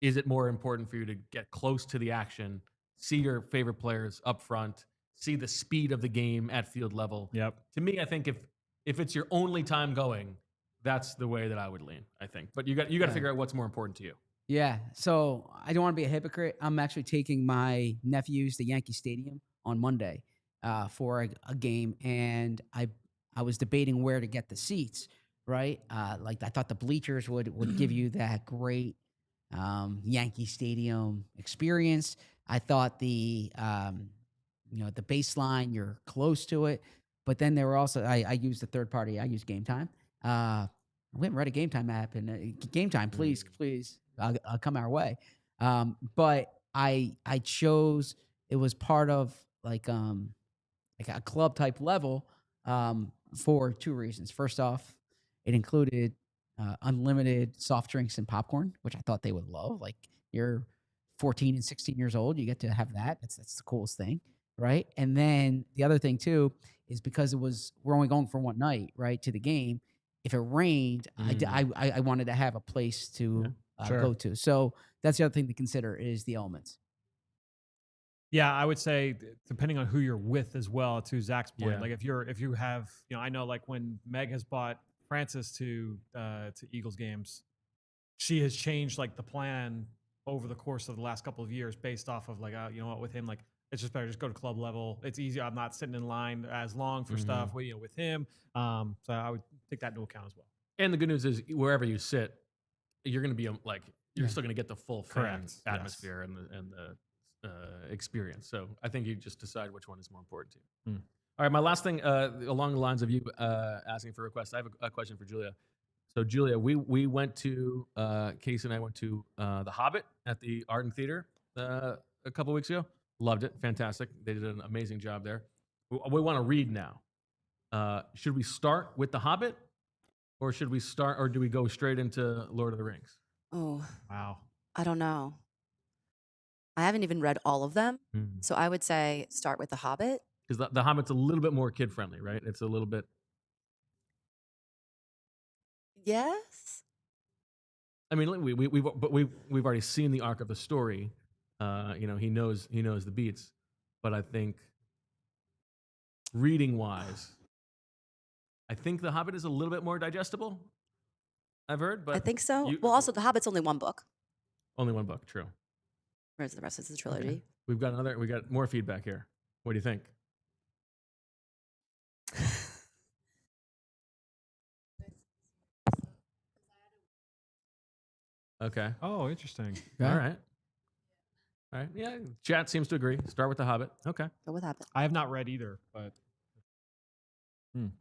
is it more important for you to get close to the action, see your favorite players up front, see the speed of the game at field level. Yep. To me, I think if it's your only time going, that's the way that I would lean, I think. But you got to figure out what's more important to you. Yeah. So I don't want to be a hypocrite. I'm actually taking my nephews to Yankee Stadium on Monday for a game, and I was debating where to get the seats. Right. Like I thought the bleachers would give you that great Yankee Stadium experience. I thought the the baseline, you're close to it, but then there were also I used the third party. I used Game Time. We haven't read a Game Time app, and Game Time, please come our way. But I chose, it was part of like a club type level for two reasons. First off, it included unlimited soft drinks and popcorn, which I thought they would love. Like you're 14 and 16 years old, you get to have that. That's the coolest thing, right? And then the other thing too is because we're only going for one night, right, to the game. If it rained, I wanted to have a place to go to. So that's the other thing to consider is the elements. Yeah, I would say depending on who you're with as well. To Zach's point, Yeah. like if you have, I know like when Meg has bought Francis to Eagles games, she has changed like the plan over the course of the last couple of years based off of like you know what, with him, like it's just better just go to club level. It's easier. I'm not sitting in line as long for stuff with him. So I would take that into account as well. And the good news is wherever you sit, you're going to be like you're Yeah. still going to get the full fan Correct. Yes. atmosphere and the experience. So I think you just decide which one is more important to you. All right, my last thing along the lines of you asking for requests, I have a question for Julia. So Julia, we went to Casey and I went to The Hobbit at the Arden Theater a couple weeks ago. Loved it, fantastic. They did an amazing job there. We want to read now. Should we start with The Hobbit, or do we go straight into Lord of the Rings? Oh, Wow. I don't know. I haven't even read all of them. So I would say start with The Hobbit. Because the Hobbit's a little bit more kid friendly, right? It's a little bit. Yes. I mean, we've already seen the arc of the story. He knows the beats, but I think reading wise, I think The Hobbit is a little bit more digestible. I've heard, but I think so. you- Well, also, The Hobbit's only one book. only one book. True. Whereas the rest is the trilogy. Okay. We got more feedback here. What do you think? Okay. Oh, interesting. All right. Yeah. Chat seems to agree. Start with The Hobbit. Okay. Go with Hobbit. I have not read either, but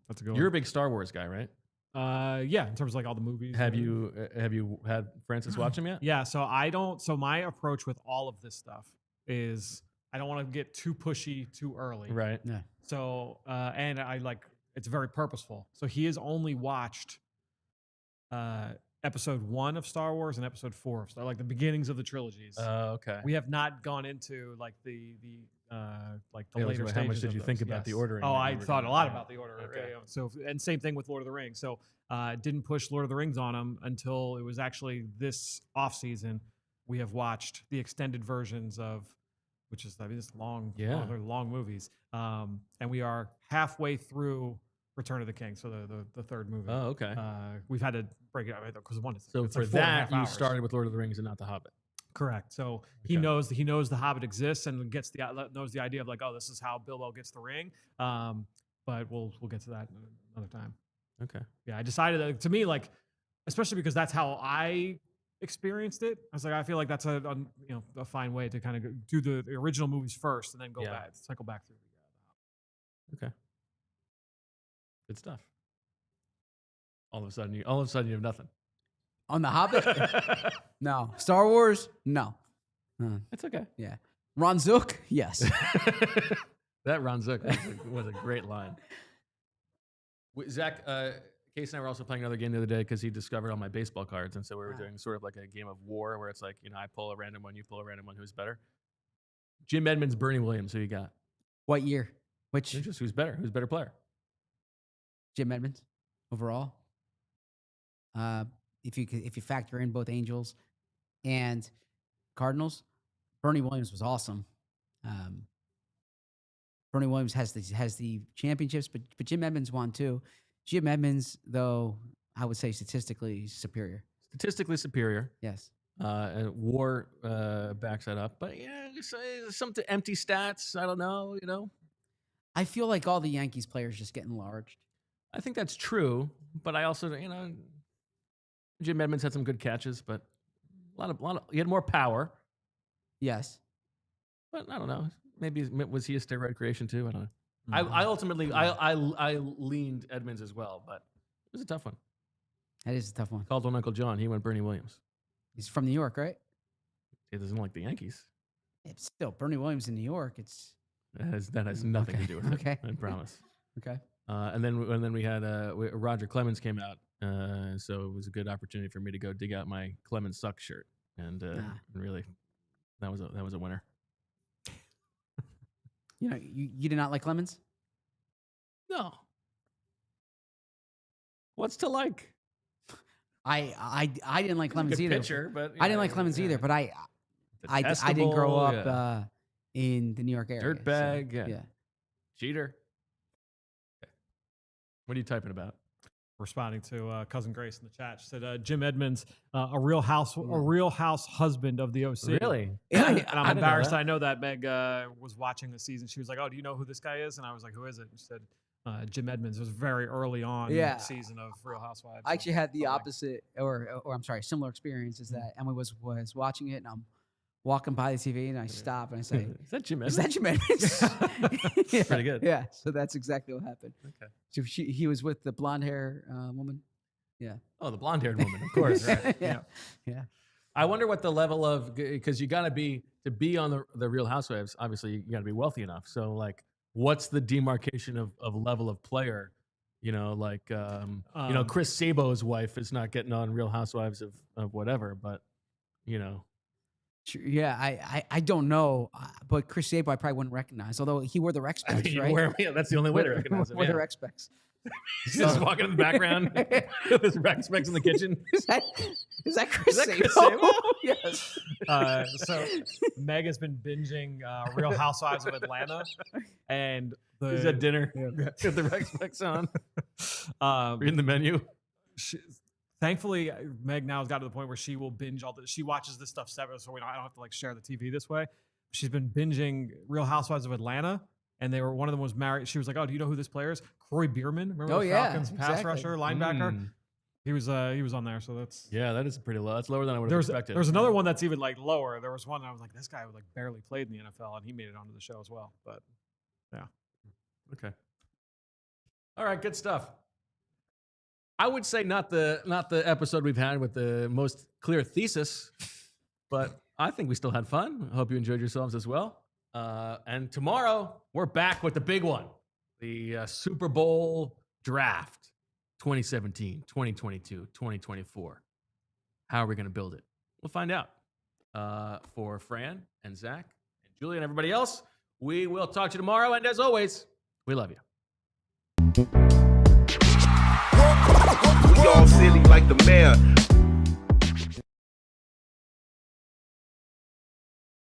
that's a good You're a one. big Star Wars guy, right? Yeah, in terms of like all the movies. Have you had Francis watch them yet? Yeah, so I don't. So my approach with all of this stuff is I don't want to get too pushy too early. Right. Yeah. So and I like it's very purposeful. So he has only watched episode 1 of Star Wars and episode 4 of Star, like the beginnings of the trilogies. Okay. We have not gone into like the Yeah, later stages. how much did of you those. think about the Yes. ordering Oh, that I you were thought a gonna lot do? about the order. Okay. So and same thing with Lord of the Rings. So didn't push Lord of the Rings on him until it was actually this off season. We have watched the extended versions of, which is it's long, Yeah. they're long movies. And we are halfway through Return of the King, so the third movie. Oh, okay. We've had to break it up because one is So it's for like 4.5 that, you hours. started with Lord of the Rings and not The Hobbit. Correct. So Okay. he knows the Hobbit exists and knows the idea of like, oh, this is how Bilbo gets the ring. But we'll get to that another time. Okay. Yeah, I decided that to me, like, especially because that's how I experienced it. I was like, I feel like that's a fine way to kind of do the original movies first and then go back, cycle back through. Okay. Good stuff. All of a sudden, you have nothing. On The Hobbit? No. Star Wars? No. It's okay. Yeah. Ron Zook? Yes. That Ron Zook was a great line. Zach, Case and I were also playing another game the other day because he discovered all my baseball cards, and so we were doing sort of like a game of war where it's like, I pull a random one, you pull a random one, who's better? Jim Edmonds, Bernie Williams, who you got? What year? Which Just who's better? Who's a better player? Jim Edmonds overall? If you factor in both Angels and Cardinals, Bernie Williams was awesome. Bernie Williams has the championships, but Jim Edmonds won too. Jim Edmonds, though, I would say statistically superior. Statistically superior. Yes. And WAR backs that up. But some empty stats. I don't know. I feel like all the Yankees players just get enlarged. I think that's true. But I also, Jim Edmonds had some good catches, but a lot of he had more power. Yes. But I don't know. Maybe was he a steroid creation too? I don't know. I ultimately I leaned Edmonds as well, but it was a tough one. That is a tough one. Called on Uncle John. He went Bernie Williams. He's from New York, right? He doesn't like the Yankees. It's still Bernie Williams in New York. It's that has nothing to do with Okay. it. I promise. okay. And then we had Roger Clemens came out, so it was a good opportunity for me to go dig out my Clemens Suck shirt, and really, that was a winner. You did not like Clemens? No. What's to like? I didn't like Clemens Good either. pitcher, but I didn't like Clemens either, but I didn't grow up in the New York area. Dirtbag, so, yeah. Cheater. Okay. What are you typing about? Responding to cousin Grace in the chat, she said Jim Edmonds, a real house husband of the OC. Really? Yeah, And I'm embarrassed. that. I know that Meg was watching the season. She was like, "Oh, do you know who this guy is?" And I was like, "Who is it?" And she said, "Jim Edmonds." It was very early on in the season of Real Housewives. I actually had the opposite, or I'm sorry, similar experience. Is that Emily was watching it, and I'm walking by the TV, and I stop and I say, Is that Jim "Is Edmonds? that Jim Edmonds?" Yeah, Pretty good. Yeah, so that's exactly what happened. Okay. So he was with the blonde hair woman. Yeah. Oh, the blonde-haired woman, of course. Right. Yeah. I wonder what the level of, because you got to be on the Real Housewives. Obviously, you got to be wealthy enough. So, like, what's the demarcation of level of player? Chris Sabo's wife is not getting on Real Housewives of whatever, but Yeah, I don't know, but Chris Sabo I probably wouldn't recognize, although he wore the rec specs, right? That's the only way to recognize him. Wore the rec specs. He's just walking in the background with his rec specs in the kitchen. Is that Chris Sabo? Chris Sabo? Yes. So Meg has been binging Real Housewives of Atlanta, and He's at dinner with the rec specs on, reading the menu. Thankfully, Meg now has got to the point where she will binge all she watches this stuff separate, so I don't have to share the TV this way. She's been binging Real Housewives of Atlanta, and one of them was married. She was like, "Oh, do you know who this player is? Corey Bierman, remember the Falcons pass rusher, linebacker? He was on there, so that's that is pretty low. That's lower than I would have expected. There's another one that's even lower. There was one I was like, this guy barely played in the NFL, and he made it onto the show as well. But yeah, okay, all right, good stuff. I would say not the episode we've had with the most clear thesis, but I think we still had fun. I hope you enjoyed yourselves as well. And tomorrow we're back with the big one, the Super Bowl draft 2017, 2022, 2024. How are we going to build it? We'll find out. For Fran and Zach and Julie and everybody else, we will talk to you tomorrow. And as always, we love you. We all silly like the mayor.